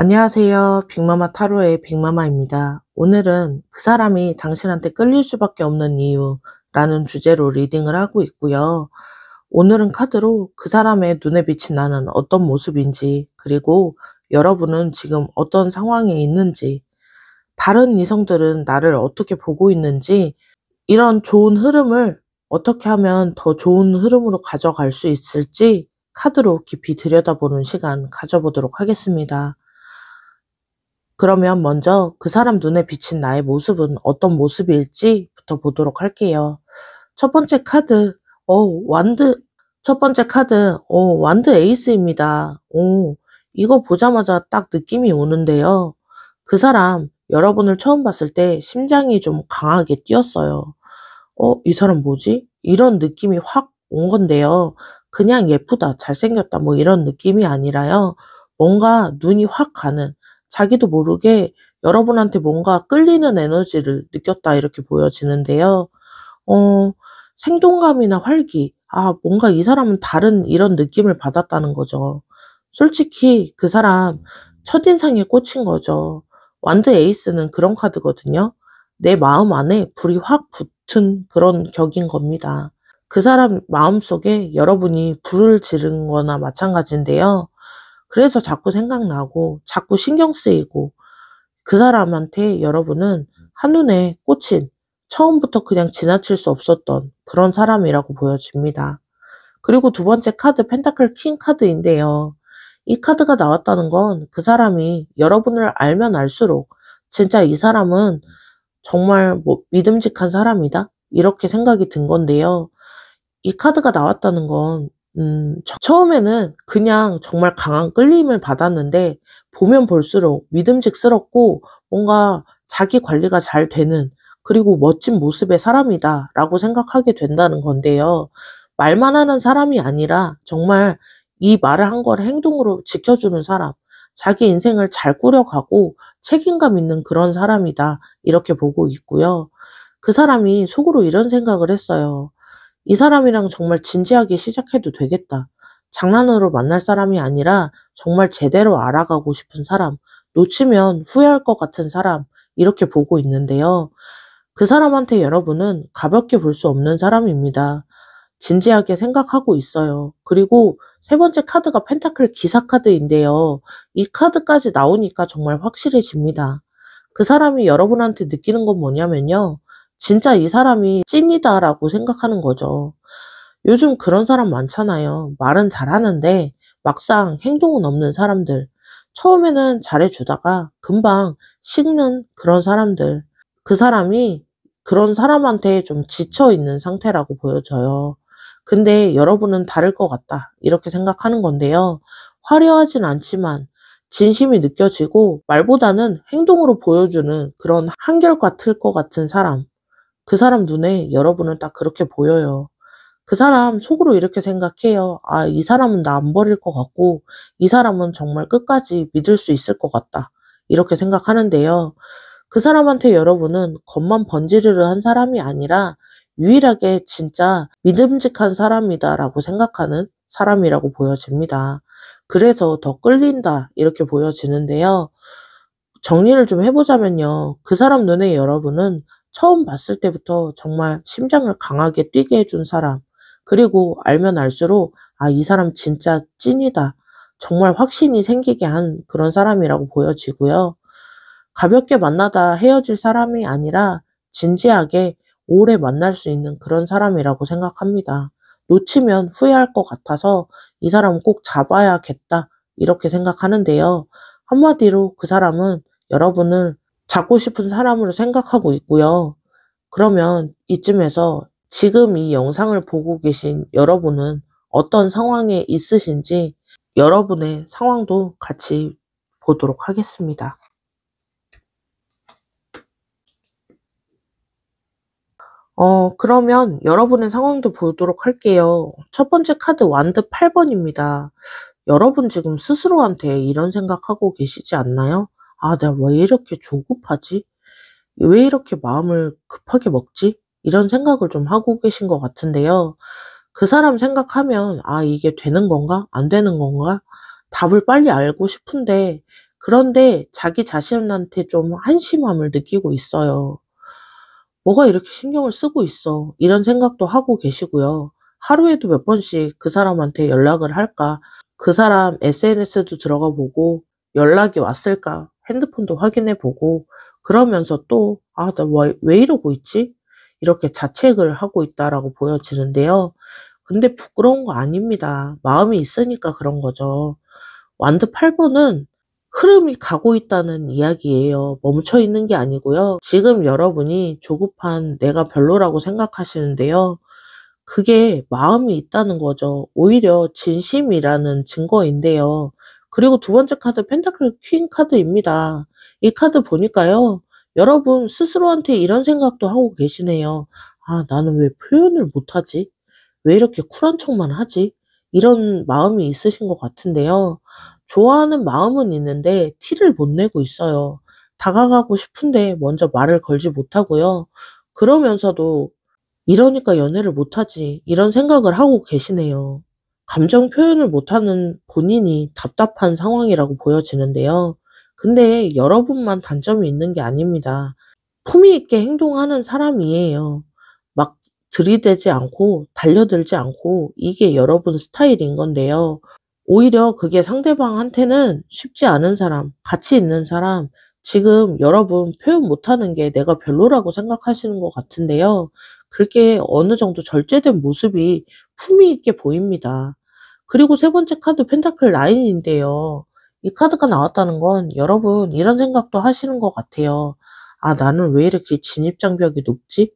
안녕하세요. 빅마마 타로의 빅마마입니다. 오늘은 그 사람이 당신한테 끌릴 수밖에 없는 이유라는 주제로 리딩을 하고 있고요. 오늘은 카드로 그 사람의 눈에 비친 나는 어떤 모습인지, 그리고 여러분은 지금 어떤 상황에 있는지, 다른 이성들은 나를 어떻게 보고 있는지, 이런 좋은 흐름을 어떻게 하면 더 좋은 흐름으로 가져갈 수 있을지 카드로 깊이 들여다보는 시간 가져보도록 하겠습니다. 그러면 먼저 그 사람 눈에 비친 나의 모습은 어떤 모습일지부터 보도록 할게요. 첫 번째 카드, 첫 번째 카드, 완드 에이스입니다. 이거 보자마자 딱 느낌이 오는데요. 그 사람, 여러분을 처음 봤을 때 심장이 좀 강하게 뛰었어요. 이 사람 뭐지? 이런 느낌이 확 온 건데요. 그냥 예쁘다, 잘생겼다, 뭐 이런 느낌이 아니라요. 뭔가 눈이 확 가는, 자기도 모르게 여러분한테 뭔가 끌리는 에너지를 느꼈다, 이렇게 보여지는데요. 생동감이나 활기, 뭔가 이 사람은 다른 이런 느낌을 받았다는 거죠. 솔직히 그 사람 첫인상에 꽂힌 거죠. 완드 에이스는 그런 카드거든요. 내 마음 안에 불이 확 붙은 그런 격인 겁니다. 그 사람 마음속에 여러분이 불을 지른 거나 마찬가지인데요. 그래서 자꾸 생각나고 자꾸 신경 쓰이고 그 사람한테 여러분은 한눈에 꽂힌, 처음부터 그냥 지나칠 수 없었던 그런 사람이라고 보여집니다. 그리고 두 번째 카드 펜타클 킹 카드인데요. 이 카드가 나왔다는 건 그 사람이 여러분을 알면 알수록 진짜 이 사람은 정말 믿음직한 사람이다, 이렇게 생각이 든 건데요. 이 카드가 나왔다는 건 처음에는 그냥 정말 강한 끌림을 받았는데 보면 볼수록 믿음직스럽고 뭔가 자기 관리가 잘 되는, 그리고 멋진 모습의 사람이다라고 생각하게 된다는 건데요. 말만 하는 사람이 아니라 정말 이 말을 한 걸 행동으로 지켜주는 사람, 자기 인생을 잘 꾸려가고 책임감 있는 그런 사람이다, 이렇게 보고 있고요. 그 사람이 속으로 이런 생각을 했어요. 이 사람이랑 정말 진지하게 시작해도 되겠다. 장난으로 만날 사람이 아니라 정말 제대로 알아가고 싶은 사람, 놓치면 후회할 것 같은 사람, 이렇게 보고 있는데요. 그 사람한테 여러분은 가볍게 볼 수 없는 사람입니다. 진지하게 생각하고 있어요. 그리고 세 번째 카드가 펜타클 기사 카드인데요. 이 카드까지 나오니까 정말 확실해집니다. 그 사람이 여러분한테 느끼는 건 뭐냐면요. 진짜 이 사람이 찐이다라고 생각하는 거죠. 요즘 그런 사람 많잖아요. 말은 잘하는데 막상 행동은 없는 사람들. 처음에는 잘해주다가 금방 식는 그런 사람들. 그 사람이 그런 사람한테 좀 지쳐 있는 상태라고 보여져요. 근데 여러분은 다를 것 같다, 이렇게 생각하는 건데요. 화려하진 않지만 진심이 느껴지고 말보다는 행동으로 보여주는 그런 한결같을 것 같은 사람. 그 사람 눈에 여러분은 딱 그렇게 보여요. 그 사람 속으로 이렇게 생각해요. 이 사람은 나 안 버릴 것 같고, 이 사람은 정말 끝까지 믿을 수 있을 것 같다, 이렇게 생각하는데요. 그 사람한테 여러분은 겉만 번지르르 한 사람이 아니라 유일하게 진짜 믿음직한 사람이다라고 생각하는 사람이라고 보여집니다. 그래서 더 끌린다 이렇게 보여지는데요. 정리를 좀 해보자면요. 그 사람 눈에 여러분은 처음 봤을 때부터 정말 심장을 강하게 뛰게 해준 사람, 그리고 알면 알수록 아, 이 사람 진짜 찐이다. 정말 확신이 생기게 한 그런 사람이라고 보여지고요. 가볍게 만나다 헤어질 사람이 아니라 진지하게 오래 만날 수 있는 그런 사람이라고 생각합니다. 놓치면 후회할 것 같아서 이 사람은 꼭 잡아야겠다 이렇게 생각하는데요. 한마디로 그 사람은 여러분을 잡고 싶은 사람으로 생각하고 있고요. 그러면 이쯤에서 지금 이 영상을 보고 계신 여러분은 어떤 상황에 있으신지 여러분의 상황도 같이 보도록 하겠습니다. 그러면 여러분의 상황도 보도록 할게요. 첫 번째 카드 완드 8번입니다. 여러분 지금 스스로한테 이런 생각하고 계시지 않나요? 아, 내가 왜 이렇게 조급하지? 왜 이렇게 마음을 급하게 먹지? 이런 생각을 좀 하고 계신 것 같은데요. 그 사람 생각하면, 아, 이게 되는 건가? 안 되는 건가? 답을 빨리 알고 싶은데, 그런데 자기 자신한테 좀 한심함을 느끼고 있어요. 뭐가 이렇게 신경을 쓰고 있어? 이런 생각도 하고 계시고요. 하루에도 몇 번씩 그 사람한테 연락을 할까? 그 사람 SNS도 들어가 보고 연락이 왔을까? 핸드폰도 확인해 보고 그러면서 또, 아, 나 왜 이러고 있지? 이렇게 자책을 하고 있다라고 보여지는데요. 근데 부끄러운 거 아닙니다. 마음이 있으니까 그런 거죠. 완드 8번은 흐름이 가고 있다는 이야기예요. 멈춰 있는 게 아니고요. 지금 여러분이 조급한 내가 별로라고 생각하시는데요. 그게 마음이 있다는 거죠. 오히려 진심이라는 증거인데요. 그리고 두 번째 카드 펜타클 퀸 카드입니다. 이 카드 보니까요. 여러분 스스로한테 이런 생각도 하고 계시네요. 아, 나는 왜 표현을 못하지? 왜 이렇게 쿨한 척만 하지? 이런 마음이 있으신 것 같은데요. 좋아하는 마음은 있는데 티를 못 내고 있어요. 다가가고 싶은데 먼저 말을 걸지 못하고요. 그러면서도 이러니까 연애를 못하지. 이런 생각을 하고 계시네요. 감정 표현을 못하는 본인이 답답한 상황이라고 보여지는데요. 근데 여러분만 단점이 있는 게 아닙니다. 품위 있게 행동하는 사람이에요. 막 들이대지 않고 달려들지 않고 이게 여러분 스타일인 건데요. 오히려 그게 상대방한테는 쉽지 않은 사람, 가치 있는 사람, 지금 여러분 표현 못하는 게 내가 별로라고 생각하시는 것 같은데요. 그게 어느 정도 절제된 모습이 품위 있게 보입니다. 그리고 세 번째 카드 펜타클 9인데요. 이 카드가 나왔다는 건 여러분 이런 생각도 하시는 것 같아요. 아, 나는 왜 이렇게 진입장벽이 높지?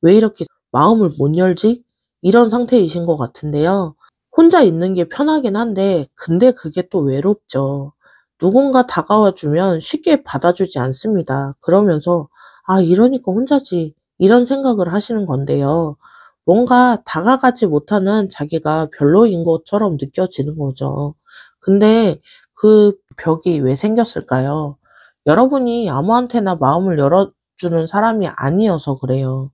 왜 이렇게 마음을 못 열지? 이런 상태이신 것 같은데요. 혼자 있는 게 편하긴 한데, 근데 그게 또 외롭죠. 누군가 다가와 주면 쉽게 받아주지 않습니다. 그러면서, 아, 이러니까 혼자지. 이런 생각을 하시는 건데요. 뭔가 다가가지 못하는 자기가 별로인 것처럼 느껴지는 거죠. 근데 그 벽이 왜 생겼을까요? 여러분이 아무한테나 마음을 열어주는 사람이 아니어서 그래요.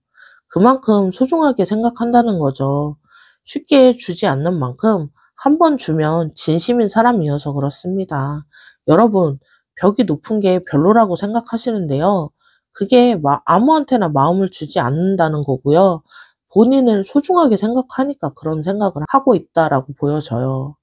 그만큼 소중하게 생각한다는 거죠. 쉽게 주지 않는 만큼 한 번 주면 진심인 사람이어서 그렇습니다. 여러분, 벽이 높은 게 별로라고 생각하시는데요. 그게 아무한테나 마음을 주지 않는다는 거고요. 본인을 소중하게 생각하니까 그런 생각을 하고 있다라고 보여져요.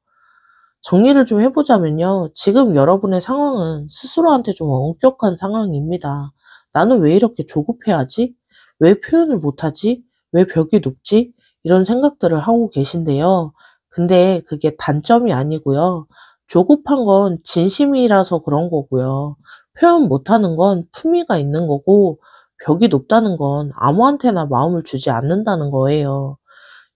정리를 좀 해보자면요. 지금 여러분의 상황은 스스로한테 좀 엄격한 상황입니다. 나는 왜 이렇게 조급해하지? 왜 표현을 못하지? 왜 벽이 높지? 이런 생각들을 하고 계신데요. 근데 그게 단점이 아니고요. 조급한 건 진심이라서 그런 거고요. 표현 못하는 건 품위가 있는 거고, 벽이 높다는 건 아무한테나 마음을 주지 않는다는 거예요.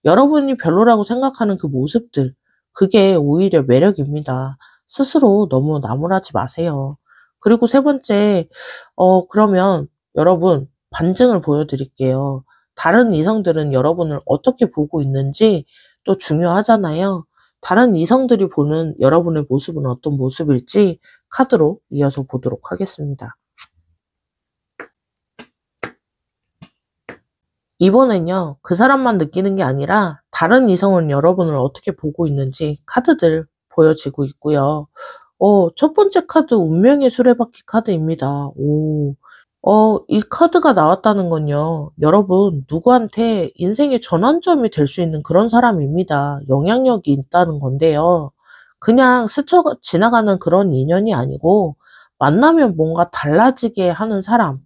여러분이 별로라고 생각하는 그 모습들, 그게 오히려 매력입니다. 스스로 너무 나무라지 마세요. 그리고 세 번째, 그러면 여러분, 반증을 보여드릴게요. 다른 이성들은 여러분을 어떻게 보고 있는지 또 중요하잖아요. 다른 이성들이 보는 여러분의 모습은 어떤 모습일지 카드로 이어서 보도록 하겠습니다. 이번엔요, 그 사람만 느끼는 게 아니라 다른 이성은 여러분을 어떻게 보고 있는지 카드들 보여지고 있고요. 첫 번째 카드 운명의 수레바퀴 카드입니다. 이 카드가 나왔다는 건요, 여러분 누구한테 인생의 전환점이 될 수 있는 그런 사람입니다. 영향력이 있다는 건데요. 그냥 스쳐 지나가는 그런 인연이 아니고 만나면 뭔가 달라지게 하는 사람,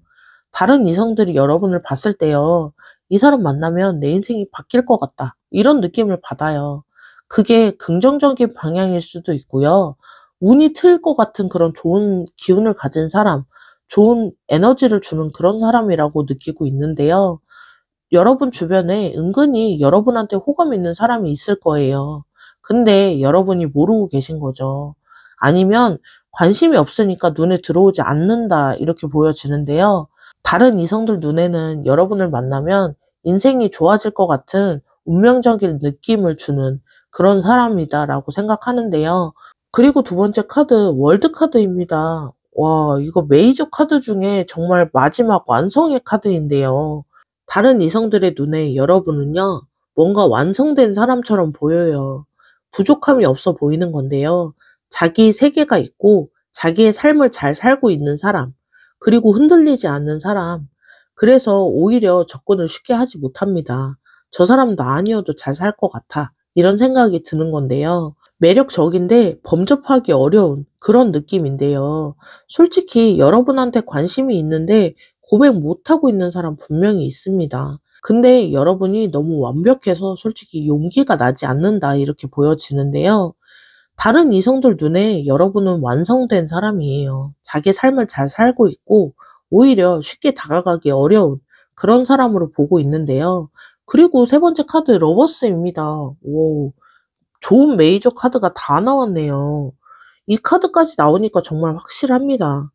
다른 이성들이 여러분을 봤을 때요, 이 사람 만나면 내 인생이 바뀔 것 같다, 이런 느낌을 받아요. 그게 긍정적인 방향일 수도 있고요. 운이 트일 것 같은 그런 좋은 기운을 가진 사람, 좋은 에너지를 주는 그런 사람이라고 느끼고 있는데요. 여러분 주변에 은근히 여러분한테 호감 있는 사람이 있을 거예요. 근데 여러분이 모르고 계신 거죠. 아니면 관심이 없으니까 눈에 들어오지 않는다, 이렇게 보여지는데요. 다른 이성들 눈에는 여러분을 만나면 인생이 좋아질 것 같은 운명적인 느낌을 주는 그런 사람이다라고 생각하는데요. 그리고 두 번째 카드 월드 카드입니다. 와, 이거 메이저 카드 중에 정말 마지막 완성의 카드인데요. 다른 이성들의 눈에 여러분은요, 뭔가 완성된 사람처럼 보여요. 부족함이 없어 보이는 건데요. 자기 세계가 있고 자기의 삶을 잘 살고 있는 사람, 그리고 흔들리지 않는 사람. 그래서 오히려 접근을 쉽게 하지 못합니다. 저 사람 나 아니어도 잘 살 것 같아, 이런 생각이 드는 건데요. 매력적인데 범접하기 어려운 그런 느낌인데요. 솔직히 여러분한테 관심이 있는데 고백 못하고 있는 사람 분명히 있습니다. 근데 여러분이 너무 완벽해서 솔직히 용기가 나지 않는다, 이렇게 보여지는데요. 다른 이성들 눈에 여러분은 완성된 사람이에요. 자기 삶을 잘 살고 있고 오히려 쉽게 다가가기 어려운 그런 사람으로 보고 있는데요. 그리고 세 번째 카드 러버스입니다. 오, 좋은 메이저 카드가 다 나왔네요. 이 카드까지 나오니까 정말 확실합니다.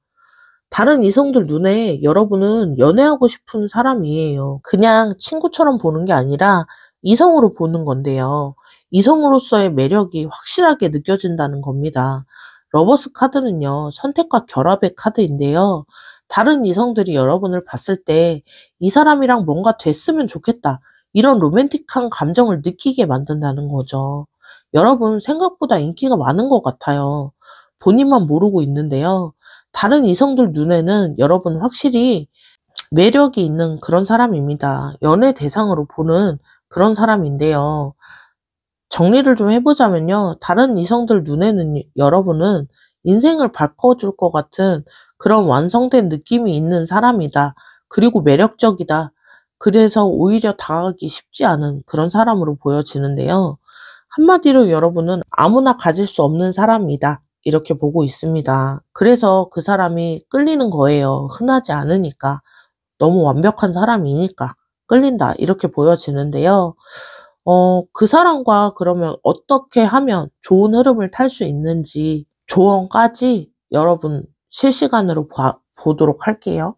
다른 이성들 눈에 여러분은 연애하고 싶은 사람이에요. 그냥 친구처럼 보는 게 아니라 이성으로 보는 건데요. 이성으로서의 매력이 확실하게 느껴진다는 겁니다. 러버스 카드는요, 선택과 결합의 카드인데요. 다른 이성들이 여러분을 봤을 때 이 사람이랑 뭔가 됐으면 좋겠다, 이런 로맨틱한 감정을 느끼게 만든다는 거죠. 여러분 생각보다 인기가 많은 것 같아요. 본인만 모르고 있는데요. 다른 이성들 눈에는 여러분 확실히 매력이 있는 그런 사람입니다. 연애 대상으로 보는 그런 사람인데요. 정리를 좀 해보자면요, 다른 이성들 눈에는 여러분은 인생을 바꿔줄 것 같은 그런 완성된 느낌이 있는 사람이다. 그리고 매력적이다. 그래서 오히려 다가가기 쉽지 않은 그런 사람으로 보여지는데요. 한마디로 여러분은 아무나 가질 수 없는 사람이다, 이렇게 보고 있습니다. 그래서 그 사람이 끌리는 거예요. 흔하지 않으니까. 너무 완벽한 사람이니까 끌린다, 이렇게 보여지는데요. 그 사람과 그러면 어떻게 하면 좋은 흐름을 탈 수 있는지 조언까지 여러분 실시간으로 보도록 할게요.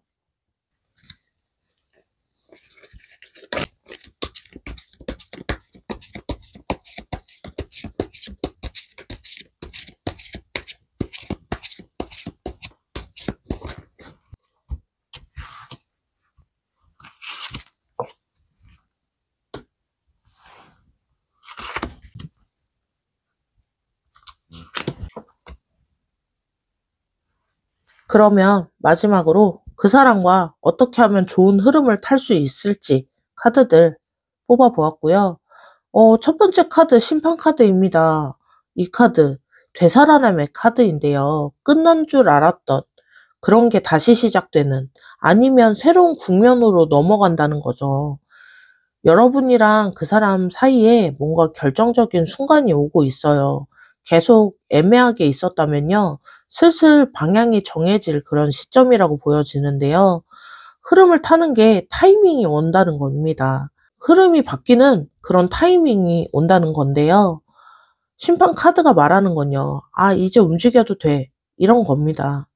그러면 마지막으로 그 사람과 어떻게 하면 좋은 흐름을 탈 수 있을지 카드들 뽑아보았고요. 첫 번째 카드 심판 카드입니다. 이 카드 되살아남의 카드인데요. 끝난 줄 알았던 그런 게 다시 시작되는, 아니면 새로운 국면으로 넘어간다는 거죠. 여러분이랑 그 사람 사이에 뭔가 결정적인 순간이 오고 있어요. 계속 애매하게 있었다면요, 슬슬 방향이 정해질 그런 시점이라고 보여지는데요. 흐름을 타는 게 타이밍이 온다는 겁니다. 흐름이 바뀌는 그런 타이밍이 온다는 건데요. 심판 카드가 말하는 건요, 아, 이제 움직여도 돼, 이런 겁니다.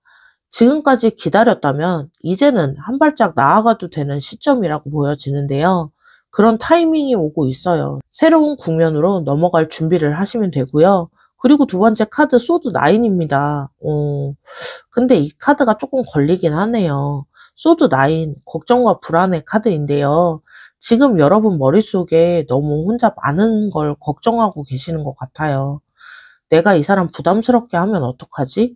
지금까지 기다렸다면 이제는 한 발짝 나아가도 되는 시점이라고 보여지는데요. 그런 타이밍이 오고 있어요. 새로운 국면으로 넘어갈 준비를 하시면 되고요. 그리고 두 번째 카드 소드 9입니다. 근데 이 카드가 조금 걸리긴 하네요. 소드 9, 걱정과 불안의 카드인데요. 지금 여러분 머릿속에 너무 혼자 많은 걸 걱정하고 계시는 것 같아요. 내가 이 사람 부담스럽게 하면 어떡하지?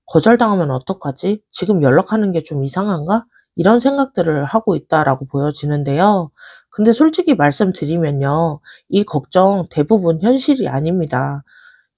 거절당하면 어떡하지? 지금 연락하는 게 좀 이상한가? 이런 생각들을 하고 있다라고 보여지는데요. 근데 솔직히 말씀드리면요. 이 걱정 대부분 현실이 아닙니다.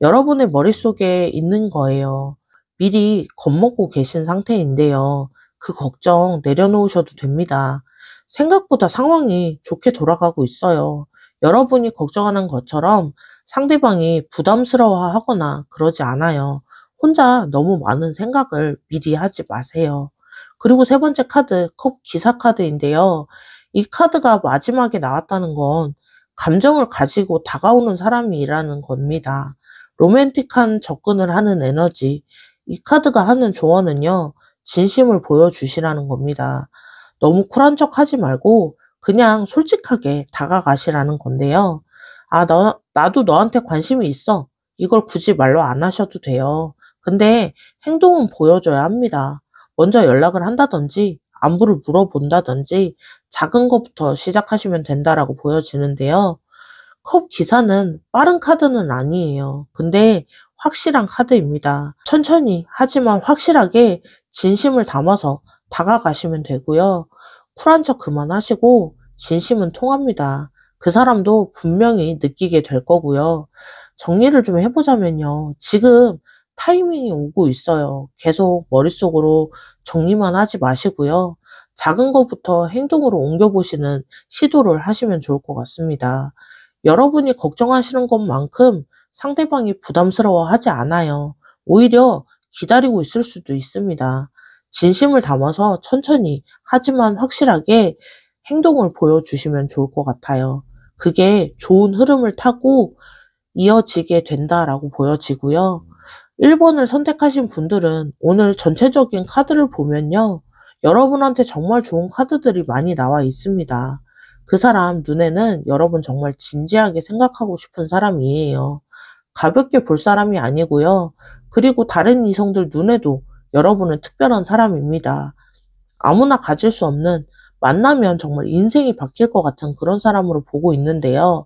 여러분의 머릿속에 있는 거예요. 미리 겁먹고 계신 상태인데요. 그 걱정 내려놓으셔도 됩니다. 생각보다 상황이 좋게 돌아가고 있어요. 여러분이 걱정하는 것처럼 상대방이 부담스러워하거나 그러지 않아요. 혼자 너무 많은 생각을 미리 하지 마세요. 그리고 세 번째 카드, 컵 기사 카드인데요. 이 카드가 마지막에 나왔다는 건 감정을 가지고 다가오는 사람이라는 겁니다. 로맨틱한 접근을 하는 에너지. 이 카드가 하는 조언은요, 진심을 보여주시라는 겁니다. 너무 쿨한 척 하지 말고 그냥 솔직하게 다가가시라는 건데요. 나도 너한테 관심이 있어. 이걸 굳이 말로 안 하셔도 돼요. 근데 행동은 보여줘야 합니다. 먼저 연락을 한다든지, 안부를 물어본다든지, 작은 것부터 시작하시면 된다라고 보여지는데요. 컵 기사는 빠른 카드는 아니에요. 근데 확실한 카드입니다. 천천히 하지만 확실하게 진심을 담아서 다가가시면 되고요. 쿨한 척 그만하시고 진심은 통합니다. 그 사람도 분명히 느끼게 될 거고요. 정리를 좀 해보자면요. 지금 타이밍이 오고 있어요. 계속 머릿속으로 정리만 하지 마시고요. 작은 것부터 행동으로 옮겨보시는 시도를 하시면 좋을 것 같습니다. 여러분이 걱정하시는 것만큼 상대방이 부담스러워하지 않아요. 오히려 기다리고 있을 수도 있습니다. 진심을 담아서 천천히 하지만 확실하게 행동을 보여주시면 좋을 것 같아요. 그게 좋은 흐름을 타고 이어지게 된다라고 보여지고요. 1번을 선택하신 분들은 오늘 전체적인 카드를 보면요. 여러분한테 정말 좋은 카드들이 많이 나와 있습니다. 그 사람 눈에는 여러분 정말 진지하게 생각하고 싶은 사람이에요. 가볍게 볼 사람이 아니고요. 그리고 다른 이성들 눈에도 여러분은 특별한 사람입니다. 아무나 가질 수 없는 만나면 정말 인생이 바뀔 것 같은 그런 사람으로 보고 있는데요.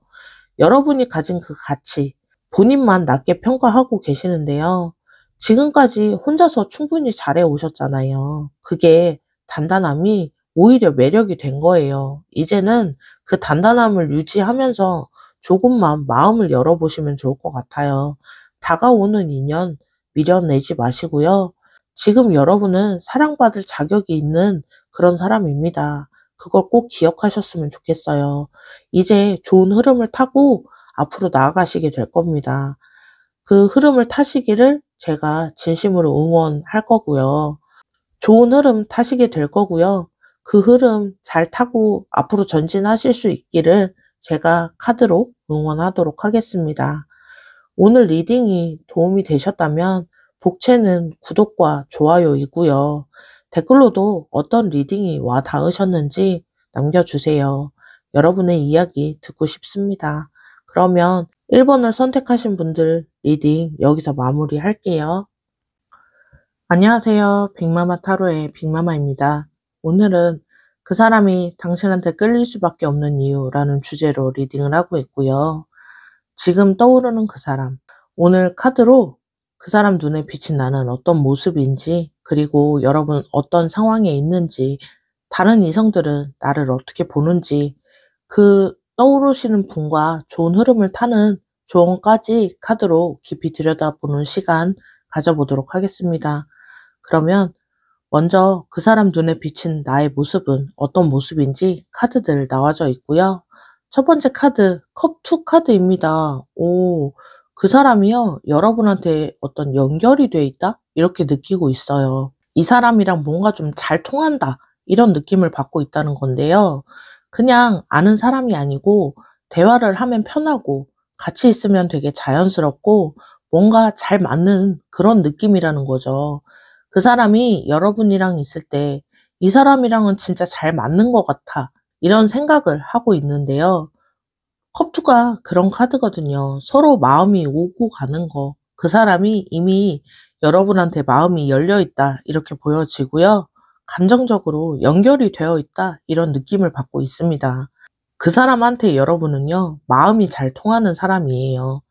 여러분이 가진 그 가치, 본인만 낮게 평가하고 계시는데요. 지금까지 혼자서 충분히 잘해 오셨잖아요. 그게 단단함이 오히려 매력이 된 거예요. 이제는 그 단단함을 유지하면서 조금만 마음을 열어보시면 좋을 것 같아요. 다가오는 인연 미련내지 마시고요. 지금 여러분은 사랑받을 자격이 있는 그런 사람입니다. 그걸 꼭 기억하셨으면 좋겠어요. 이제 좋은 흐름을 타고 앞으로 나아가시게 될 겁니다. 그 흐름을 타시기를 제가 진심으로 응원할 거고요. 좋은 흐름 타시게 될 거고요. 그 흐름 잘 타고 앞으로 전진하실 수 있기를 제가 카드로 응원하도록 하겠습니다. 오늘 리딩이 도움이 되셨다면 복채는 구독과 좋아요이고요. 댓글로도 어떤 리딩이 와 닿으셨는지 남겨주세요. 여러분의 이야기 듣고 싶습니다. 그러면 1번을 선택하신 분들 리딩 여기서 마무리할게요. 안녕하세요. 빅마마 타로의 빅마마입니다. 오늘은 그 사람이 당신한테 끌릴 수밖에 없는 이유라는 주제로 리딩을 하고 있고요. 지금 떠오르는 그 사람, 오늘 카드로 그 사람 눈에 빛이 나는 어떤 모습인지, 그리고 여러분 어떤 상황에 있는지, 다른 이성들은 나를 어떻게 보는지, 그 떠오르시는 분과 좋은 흐름을 타는 조언까지 카드로 깊이 들여다보는 시간 가져보도록 하겠습니다. 그러면 먼저 그 사람 눈에 비친 나의 모습은 어떤 모습인지 카드들 나와져 있고요. 첫 번째 카드, 컵2 카드입니다. 그 사람이요, 여러분한테 어떤 연결이 돼 있다? 이렇게 느끼고 있어요. 이 사람이랑 뭔가 좀 잘 통한다. 이런 느낌을 받고 있다는 건데요. 그냥 아는 사람이 아니고, 대화를 하면 편하고, 같이 있으면 되게 자연스럽고, 뭔가 잘 맞는 그런 느낌이라는 거죠. 그 사람이 여러분이랑 있을 때, 이 사람이랑은 진짜 잘 맞는 것 같아. 이런 생각을 하고 있는데요. 컵2가 그런 카드거든요. 서로 마음이 오고 가는 거. 그 사람이 이미 여러분한테 마음이 열려 있다. 이렇게 보여지고요. 감정적으로 연결이 되어 있다. 이런 느낌을 받고 있습니다. 그 사람한테 여러분은요, 마음이 잘 통하는 사람이에요.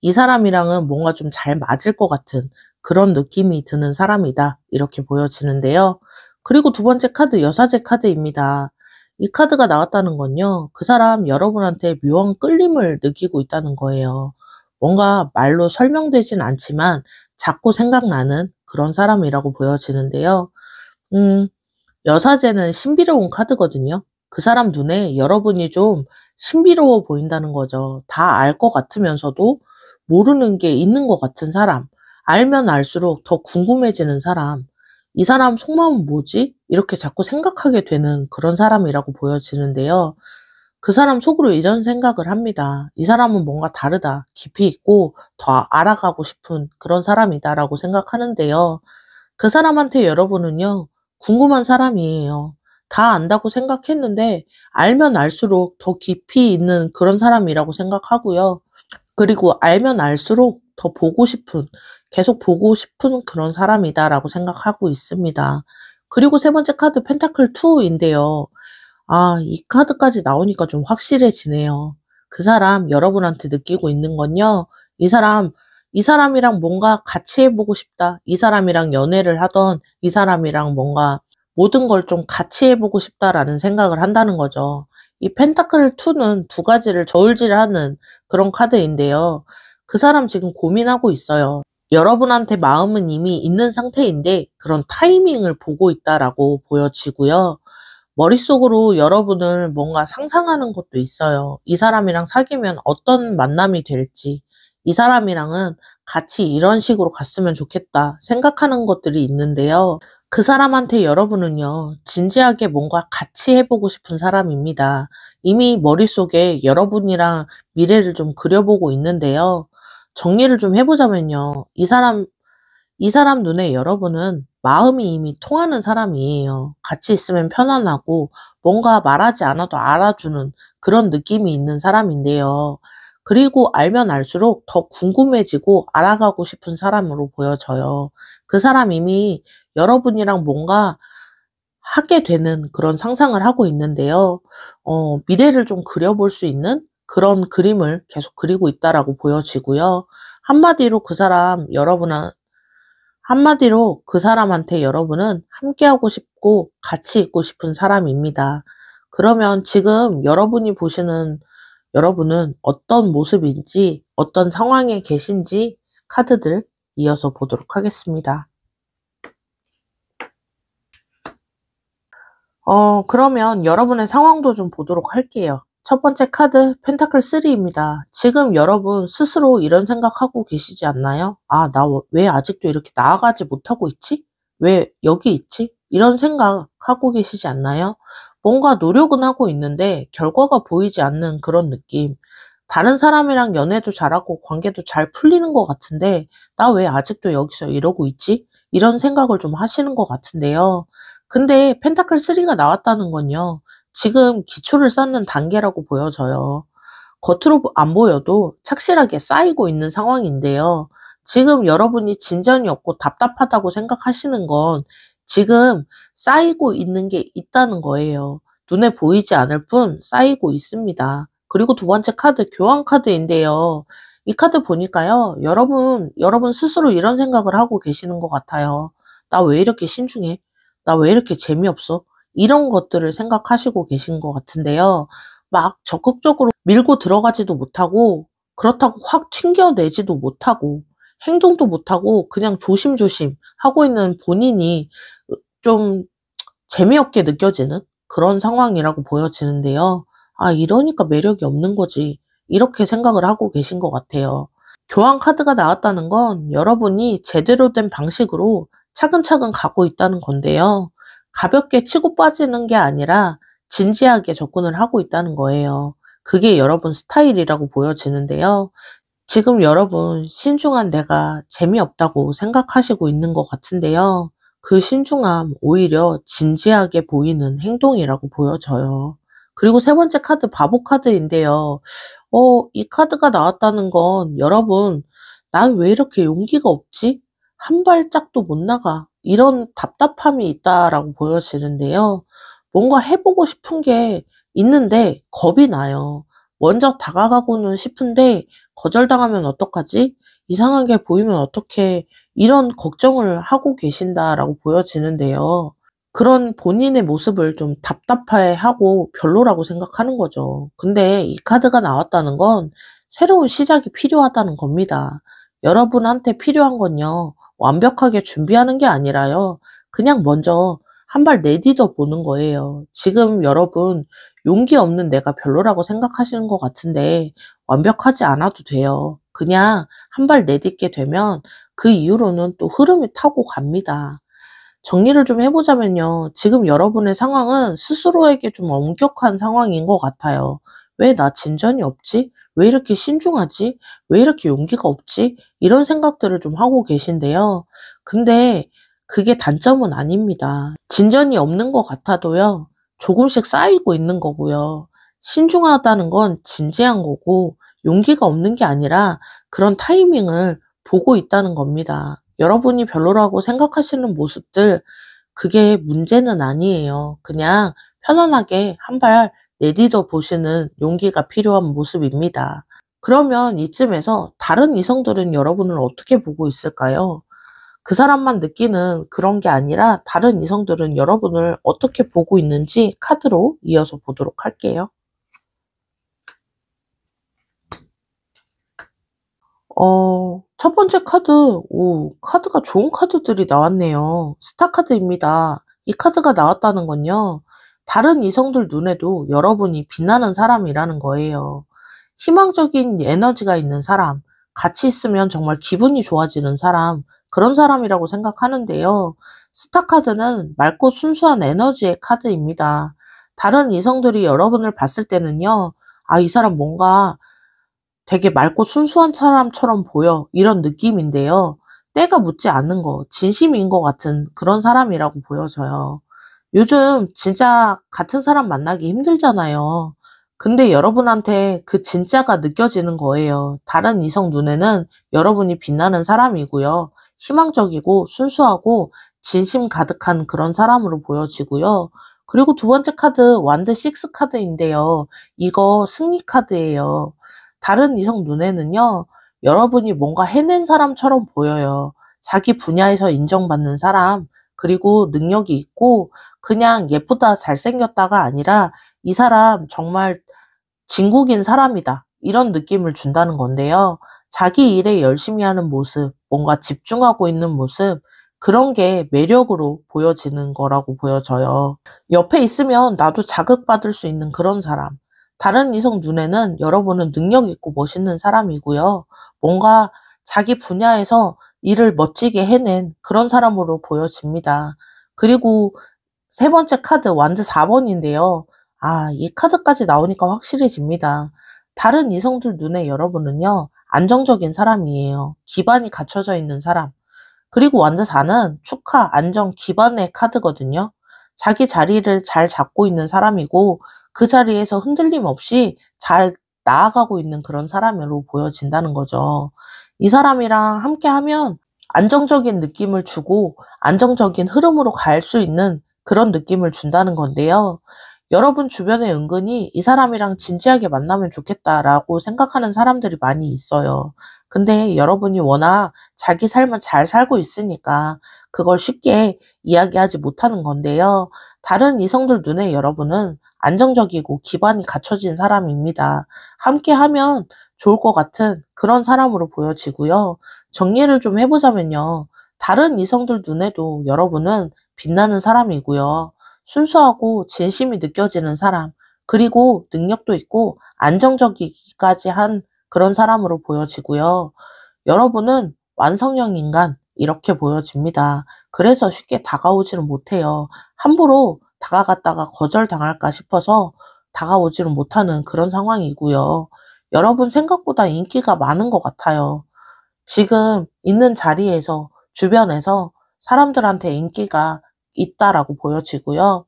이 사람이랑은 뭔가 좀 잘 맞을 것 같은 그런 느낌이 드는 사람이다. 이렇게 보여지는데요. 그리고 두 번째 카드, 여사제 카드입니다. 이 카드가 나왔다는 건요, 그 사람 여러분한테 묘한 끌림을 느끼고 있다는 거예요. 뭔가 말로 설명되진 않지만 자꾸 생각나는 그런 사람이라고 보여지는데요. 음, 여사제는 신비로운 카드거든요. 그 사람 눈에 여러분이 좀 신비로워 보인다는 거죠. 다 알 것 같으면서도 모르는 게 있는 것 같은 사람. 알면 알수록 더 궁금해지는 사람. 이 사람 속마음은 뭐지? 이렇게 자꾸 생각하게 되는 그런 사람이라고 보여지는데요. 그 사람 속으로 이런 생각을 합니다. 이 사람은 뭔가 다르다. 깊이 있고 더 알아가고 싶은 그런 사람이다라고 생각하는데요. 그 사람한테 여러분은요, 궁금한 사람이에요. 다 안다고 생각했는데, 알면 알수록 더 깊이 있는 그런 사람이라고 생각하고요. 그리고 알면 알수록 더 보고 싶은, 계속 보고 싶은 그런 사람이다라고 생각하고 있습니다. 그리고 세 번째 카드 펜타클 2인데요. 아, 이 카드까지 나오니까 좀 확실해지네요. 그 사람 여러분한테 느끼고 있는 건요. 이 사람, 이 사람이랑 뭔가 같이 해보고 싶다. 이 사람이랑 연애를 하던 이 사람이랑 뭔가 모든 걸 좀 같이 해보고 싶다라는 생각을 한다는 거죠. 이 펜타클 2는 두 가지를 저울질하는 그런 카드인데요. 그 사람 지금 고민하고 있어요. 여러분한테 마음은 이미 있는 상태인데 그런 타이밍을 보고 있다라고 보여지고요. 머릿속으로 여러분을 뭔가 상상하는 것도 있어요. 이 사람이랑 사귀면 어떤 만남이 될지, 이 사람이랑은 같이 이런 식으로 갔으면 좋겠다 생각하는 것들이 있는데요. 그 사람한테 여러분은요, 진지하게 뭔가 같이 해보고 싶은 사람입니다. 이미 머릿속에 여러분이랑 미래를 좀 그려보고 있는데요. 정리를 좀 해보자면요. 이 사람 눈에 여러분은 마음이 이미 통하는 사람이에요. 같이 있으면 편안하고 뭔가 말하지 않아도 알아주는 그런 느낌이 있는 사람인데요. 그리고 알면 알수록 더 궁금해지고 알아가고 싶은 사람으로 보여져요. 그 사람 이미 여러분이랑 뭔가 하게 되는 그런 상상을 하고 있는데요. 미래를 좀 그려볼 수 있는 그런 그림을 계속 그리고 있다라고 보여지고요. 한마디로 그 사람 한마디로 그 사람한테 여러분은 함께하고 싶고 같이 있고 싶은 사람입니다. 그러면 지금 여러분이 보시는 여러분은 어떤 모습인지, 어떤 상황에 계신지 카드들 이어서 보도록 하겠습니다. 그러면 여러분의 상황도 좀 보도록 할게요. 첫 번째 카드 펜타클 3입니다. 지금 여러분 스스로 이런 생각하고 계시지 않나요? 아, 나 왜 아직도 이렇게 나아가지 못하고 있지? 왜 여기 있지? 이런 생각하고 계시지 않나요? 뭔가 노력은 하고 있는데 결과가 보이지 않는 그런 느낌. 다른 사람이랑 연애도 잘하고 관계도 잘 풀리는 것 같은데 나 왜 아직도 여기서 이러고 있지? 이런 생각을 좀 하시는 것 같은데요. 근데 펜타클 3가 나왔다는 건요. 지금 기초를 쌓는 단계라고 보여져요. 겉으로 안 보여도 착실하게 쌓이고 있는 상황인데요. 지금 여러분이 진전이 없고 답답하다고 생각하시는 건 지금 쌓이고 있는 게 있다는 거예요. 눈에 보이지 않을 뿐 쌓이고 있습니다. 그리고 두 번째 카드, 교환 카드인데요. 이 카드 보니까요. 여러분 스스로 이런 생각을 하고 계시는 것 같아요. 나 왜 이렇게 신중해? 나 왜 이렇게 재미없어? 이런 것들을 생각하시고 계신 것 같은데요. 막 적극적으로 밀고 들어가지도 못하고 그렇다고 확 튕겨내지도 못하고 행동도 못하고 그냥 조심조심 하고 있는 본인이 좀 재미없게 느껴지는 그런 상황이라고 보여지는데요. 아, 이러니까 매력이 없는 거지. 이렇게 생각을 하고 계신 것 같아요. 교환 카드가 나왔다는 건 여러분이 제대로 된 방식으로 차근차근 가고 있다는 건데요. 가볍게 치고 빠지는 게 아니라 진지하게 접근을 하고 있다는 거예요. 그게 여러분 스타일이라고 보여지는데요. 지금 여러분 신중한 내가 재미없다고 생각하시고 있는 것 같은데요. 그 신중함 오히려 진지하게 보이는 행동이라고 보여져요. 그리고 세 번째 카드 바보 카드인데요. 이 카드가 나왔다는 건 여러분 '난 왜 이렇게 용기가 없지? 한 발짝도 못 나가.' 이런 답답함이 있다라고 보여지는데요. 뭔가 해 보고 싶은 게 있는데 겁이 나요. 먼저 다가가고는 싶은데 '거절당하면 어떡하지? 이상하게 보이면 어떡해?' 이런 걱정을 하고 계신다라고 보여지는데요. 그런 본인의 모습을 좀 답답해하고 별로라고 생각하는 거죠. 근데 이 카드가 나왔다는 건 새로운 시작이 필요하다는 겁니다. 여러분한테 필요한 건요, 완벽하게 준비하는 게 아니라요, 그냥 먼저 한 발 내디뎌 보는 거예요. 지금 여러분 용기 없는 내가 별로라고 생각하시는 것 같은데 완벽하지 않아도 돼요. 그냥 한 발 내딛게 되면 그 이후로는 또 흐름이 타고 갑니다. 정리를 좀 해 보자면요. 지금 여러분의 상황은 스스로에게 좀 엄격한 상황인 것 같아요. '왜 나 진전이 없지? 왜 이렇게 신중하지? 왜 이렇게 용기가 없지?' 이런 생각들을 좀 하고 계신데요. 근데 그게 단점은 아닙니다. 진전이 없는 것 같아도요, 조금씩 쌓이고 있는 거고요. 신중하다는 건 진지한 거고 용기가 없는 게 아니라 그런 타이밍을 보고 있다는 겁니다. 여러분이 별로라고 생각하시는 모습들, 그게 문제는 아니에요. 그냥 편안하게 한 발 내디뎌 보시는 용기가 필요한 모습입니다. 그러면 이쯤에서 다른 이성들은 여러분을 어떻게 보고 있을까요? 그 사람만 느끼는 그런 게 아니라 다른 이성들은 여러분을 어떻게 보고 있는지 카드로 이어서 보도록 할게요. 첫 번째 카드, 카드가 좋은 카드들이 나왔네요. 스타 카드입니다. 이 카드가 나왔다는 건요, 다른 이성들 눈에도 여러분이 빛나는 사람이라는 거예요. 희망적인 에너지가 있는 사람, 같이 있으면 정말 기분이 좋아지는 사람, 그런 사람이라고 생각하는데요. 스타 카드는 맑고 순수한 에너지의 카드입니다. 다른 이성들이 여러분을 봤을 때는요, 아, 이 사람 뭔가 되게 맑고 순수한 사람처럼 보여. 이런 느낌인데요. 때가 묻지 않는 거, 진심인 것 같은 그런 사람이라고 보여져요. 요즘 진짜 같은 사람 만나기 힘들잖아요. 근데 여러분한테 그 진짜가 느껴지는 거예요. 다른 이성 눈에는 여러분이 빛나는 사람이고요. 희망적이고 순수하고 진심 가득한 그런 사람으로 보여지고요. 그리고 두 번째 카드, 완드 식스 카드인데요. 이거 승리 카드예요. 다른 이성 눈에는요, 여러분이 뭔가 해낸 사람처럼 보여요. 자기 분야에서 인정받는 사람, 그리고 능력이 있고, 그냥 예쁘다, 잘생겼다가 아니라 이 사람 정말 진국인 사람이다, 이런 느낌을 준다는 건데요. 자기 일에 열심히 하는 모습, 뭔가 집중하고 있는 모습, 그런 게 매력으로 보여지는 거라고 보여져요. 옆에 있으면 나도 자극받을 수 있는 그런 사람. 다른 이성 눈에는 여러분은 능력 있고 멋있는 사람이고요. 뭔가 자기 분야에서 일을 멋지게 해낸 그런 사람으로 보여집니다. 그리고 세 번째 카드, 완드 4번인데요. 아, 이 카드까지 나오니까 확실해집니다. 다른 이성들 눈에 여러분은요, 안정적인 사람이에요. 기반이 갖춰져 있는 사람. 그리고 완드 4는 축하, 안정, 기반의 카드거든요. 자기 자리를 잘 잡고 있는 사람이고 그 자리에서 흔들림 없이 잘 나아가고 있는 그런 사람으로 보여진다는 거죠. 이 사람이랑 함께하면 안정적인 느낌을 주고 안정적인 흐름으로 갈 수 있는 그런 느낌을 준다는 건데요. 여러분 주변에 은근히 이 사람이랑 진지하게 만나면 좋겠다라고 생각하는 사람들이 많이 있어요. 근데 여러분이 워낙 자기 삶을 잘 살고 있으니까 그걸 쉽게 이야기하지 못하는 건데요. 다른 이성들 눈에 여러분은 안정적이고 기반이 갖춰진 사람입니다. 함께하면 좋을 것 같은 그런 사람으로 보여지고요. 정리를 좀 해보자면요. 다른 이성들 눈에도 여러분은 빛나는 사람이고요. 순수하고 진심이 느껴지는 사람, 그리고 능력도 있고 안정적이기까지 한 그런 사람으로 보여지고요. 여러분은 완성형 인간, 이렇게 보여집니다. 그래서 쉽게 다가오지는 못해요. 함부로 다가갔다가 거절당할까 싶어서 다가오지를 못하는 그런 상황이고요. 여러분 생각보다 인기가 많은 것 같아요. 지금 있는 자리에서, 주변에서 사람들한테 인기가 있다라고 보여지고요.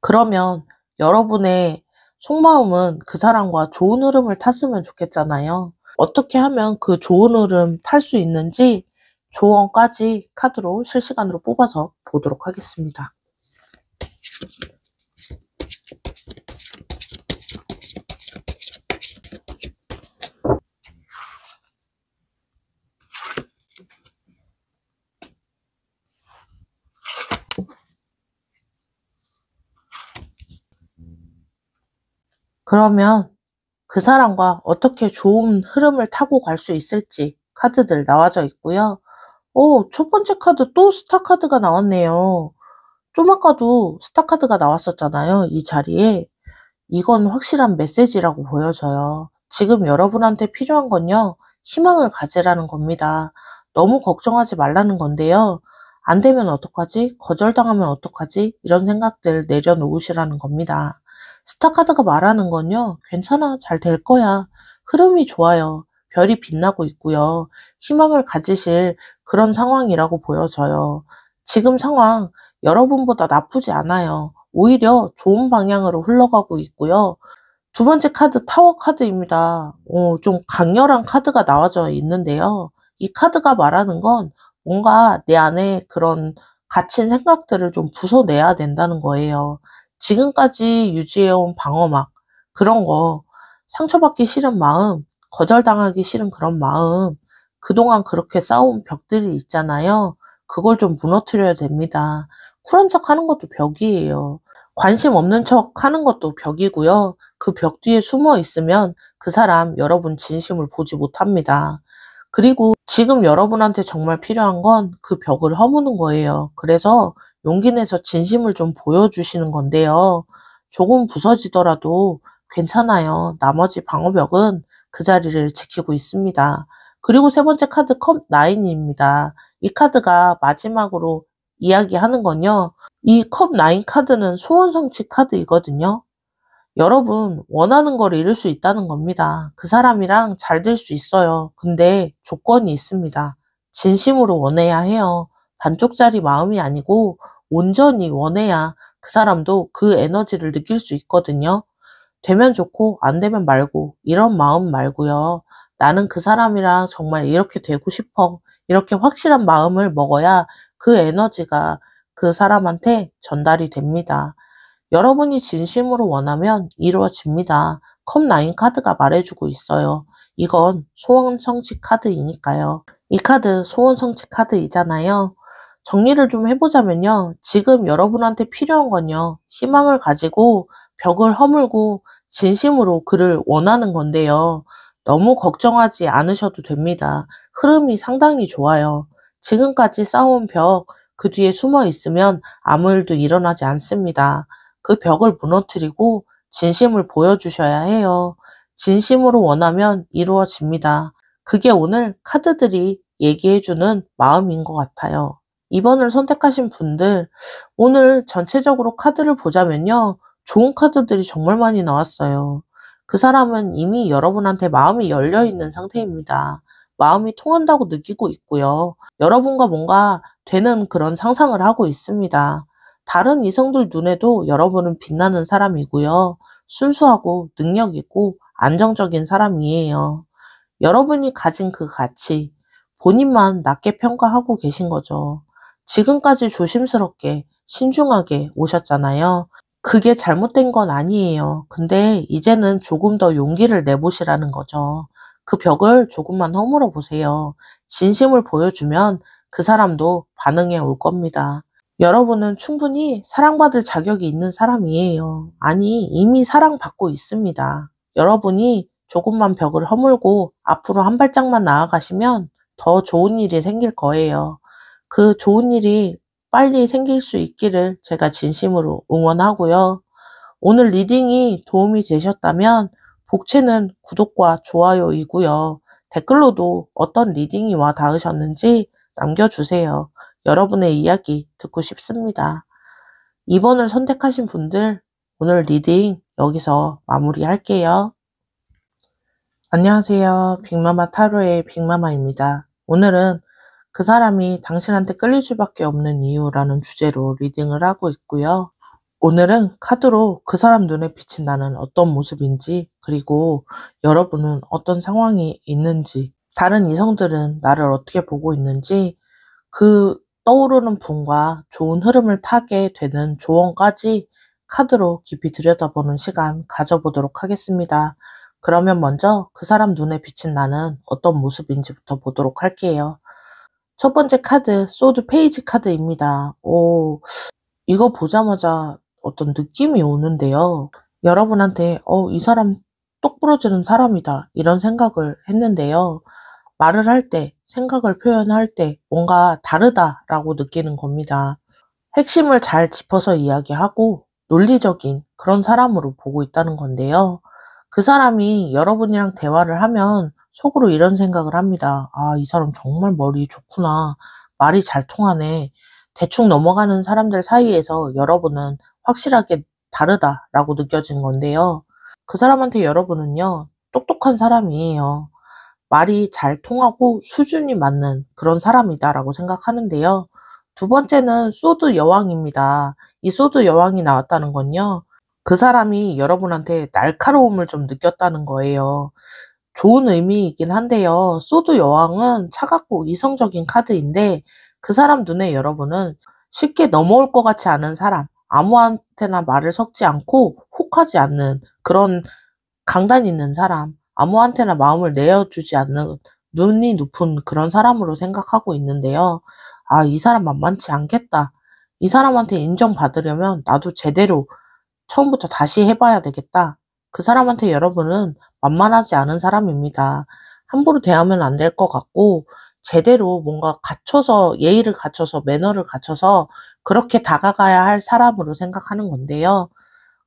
그러면 여러분의 속마음은 그 사람과 좋은 흐름을 탔으면 좋겠잖아요. 어떻게 하면 그 좋은 흐름 탈 수 있는지 조언까지 카드로 실시간으로 뽑아서 보도록 하겠습니다. 그러면 그 사람과 어떻게 좋은 흐름을 타고 갈 수 있을지 카드들 나와져 있고요. 첫 번째 카드 또 스타 카드가 나왔네요. 좀 아까도 스타 카드가 나왔었잖아요, 이 자리에. 이건 확실한 메시지라고 보여져요. 지금 여러분한테 필요한 건요, 희망을 가지라는 겁니다. 너무 걱정하지 말라는 건데요. 안 되면 어떡하지? 거절당하면 어떡하지? 이런 생각들 내려놓으시라는 겁니다. 스타 카드가 말하는 건요, 괜찮아, 잘 될 거야. 흐름이 좋아요. 별이 빛나고 있고요. 희망을 가지실 그런 상황이라고 보여져요. 지금 상황 여러분보다 나쁘지 않아요. 오히려 좋은 방향으로 흘러가고 있고요. 두 번째 카드 타워 카드입니다. 좀 강렬한 카드가 나와져 있는데요. 이 카드가 말하는 건 뭔가 내 안에 그런 갇힌 생각들을 좀 부숴내야 된다는 거예요. 지금까지 유지해온 방어막, 그런 거, 상처받기 싫은 마음, 거절당하기 싫은 그런 마음, 그동안 그렇게 쌓아온 벽들이 있잖아요. 그걸 좀 무너뜨려야 됩니다. 쿨한 척 하는 것도 벽이에요. 관심 없는 척 하는 것도 벽이고요. 그 벽 뒤에 숨어 있으면 그 사람 여러분 진심을 보지 못합니다. 그리고 지금 여러분한테 정말 필요한 건 그 벽을 허무는 거예요. 그래서 용기 내서 진심을 좀 보여주시는 건데요. 조금 부서지더라도 괜찮아요. 나머지 방어벽은 그 자리를 지키고 있습니다. 그리고 세 번째 카드 컵 9입니다. 이 카드가 마지막으로 이야기하는 건요. 이 컵 9 카드는 소원 성취 카드이거든요. 여러분, 원하는 걸 이룰 수 있다는 겁니다. 그 사람이랑 잘 될 수 있어요. 근데 조건이 있습니다. 진심으로 원해야 해요. 반쪽짜리 마음이 아니고 온전히 원해야 그 사람도 그 에너지를 느낄 수 있거든요. 되면 좋고 안 되면 말고 이런 마음 말고요. 나는 그 사람이랑 정말 이렇게 되고 싶어. 이렇게 확실한 마음을 먹어야 그 에너지가 그 사람한테 전달이 됩니다. 여러분이 진심으로 원하면 이루어집니다. 컵9 카드가 말해주고 있어요. 이건 소원 성취 카드이니까요. 이 카드 소원 성취 카드이잖아요. 정리를 좀 해보자면요. 지금 여러분한테 필요한 건요. 희망을 가지고 벽을 허물고 진심으로 그를 원하는 건데요. 너무 걱정하지 않으셔도 됩니다. 흐름이 상당히 좋아요. 지금까지 쌓아온 벽, 그 뒤에 숨어 있으면 아무 일도 일어나지 않습니다. 그 벽을 무너뜨리고 진심을 보여주셔야 해요. 진심으로 원하면 이루어집니다. 그게 오늘 카드들이 얘기해주는 마음인 것 같아요. 2번을 선택하신 분들, 오늘 전체적으로 카드를 보자면요. 좋은 카드들이 정말 많이 나왔어요. 그 사람은 이미 여러분한테 마음이 열려있는 상태입니다. 마음이 통한다고 느끼고 있고요. 여러분과 뭔가 되는 그런 상상을 하고 있습니다. 다른 이성들 눈에도 여러분은 빛나는 사람이고요. 순수하고 능력 있고 안정적인 사람이에요. 여러분이 가진 그 가치, 본인만 낮게 평가하고 계신 거죠. 지금까지 조심스럽게, 신중하게 오셨잖아요. 그게 잘못된 건 아니에요. 근데 이제는 조금 더 용기를 내보시라는 거죠. 그 벽을 조금만 허물어 보세요. 진심을 보여주면 그 사람도 반응해 올 겁니다. 여러분은 충분히 사랑받을 자격이 있는 사람이에요. 아니, 이미 사랑받고 있습니다. 여러분이 조금만 벽을 허물고 앞으로 한 발짝만 나아가시면 더 좋은 일이 생길 거예요. 그 좋은 일이 빨리 생길 수 있기를 제가 진심으로 응원하고요. 오늘 리딩이 도움이 되셨다면 복채는 구독과 좋아요이고요. 댓글로도 어떤 리딩이 와 닿으셨는지 남겨주세요. 여러분의 이야기 듣고 싶습니다. 2번을 선택하신 분들, 오늘 리딩 여기서 마무리할게요. 안녕하세요. 빅마마 타로의 빅마마입니다. 오늘은 그 사람이 당신한테 끌릴 수밖에 없는 이유라는 주제로 리딩을 하고 있고요. 오늘은 카드로 그 사람 눈에 비친 나는 어떤 모습인지, 그리고 여러분은 어떤 상황이 있는지, 다른 이성들은 나를 어떻게 보고 있는지, 그 떠오르는 분과 좋은 흐름을 타게 되는 조언까지 카드로 깊이 들여다보는 시간 가져보도록 하겠습니다. 그러면 먼저 그 사람 눈에 비친 나는 어떤 모습인지부터 보도록 할게요. 첫 번째 카드, 소드 페이지 카드입니다. 이거 보자마자 어떤 느낌이 오는데요. 여러분한테, 이 사람 똑부러지는 사람이다, 이런 생각을 했는데요. 말을 할 때, 생각을 표현할 때 뭔가 다르다라고 느끼는 겁니다. 핵심을 잘 짚어서 이야기하고 논리적인 그런 사람으로 보고 있다는 건데요. 그 사람이 여러분이랑 대화를 하면 속으로 이런 생각을 합니다. 아, 이 사람 정말 머리 좋구나. 말이 잘 통하네. 대충 넘어가는 사람들 사이에서 여러분은 확실하게 다르다라고 느껴진 건데요. 그 사람한테 여러분은요, 똑똑한 사람이에요. 말이 잘 통하고 수준이 맞는 그런 사람이다라고 생각하는데요. 두 번째는 소드 여왕입니다. 이 소드 여왕이 나왔다는 건요, 그 사람이 여러분한테 날카로움을 좀 느꼈다는 거예요. 좋은 의미이긴 한데요. 소드 여왕은 차갑고 이성적인 카드인데, 그 사람 눈에 여러분은 쉽게 넘어올 것 같지 않은 사람, 아무한테나 말을 섞지 않고 혹하지 않는 그런 강단 있는 사람, 아무한테나 마음을 내어주지 않는 눈이 높은 그런 사람으로 생각하고 있는데요. 아, 이 사람 만만치 않겠다. 이 사람한테 인정받으려면 나도 제대로 처음부터 다시 해봐야 되겠다. 그 사람한테 여러분은 만만하지 않은 사람입니다. 함부로 대하면 안 될 것 같고, 제대로 뭔가 갖춰서, 예의를 갖춰서, 매너를 갖춰서 그렇게 다가가야 할 사람으로 생각하는 건데요.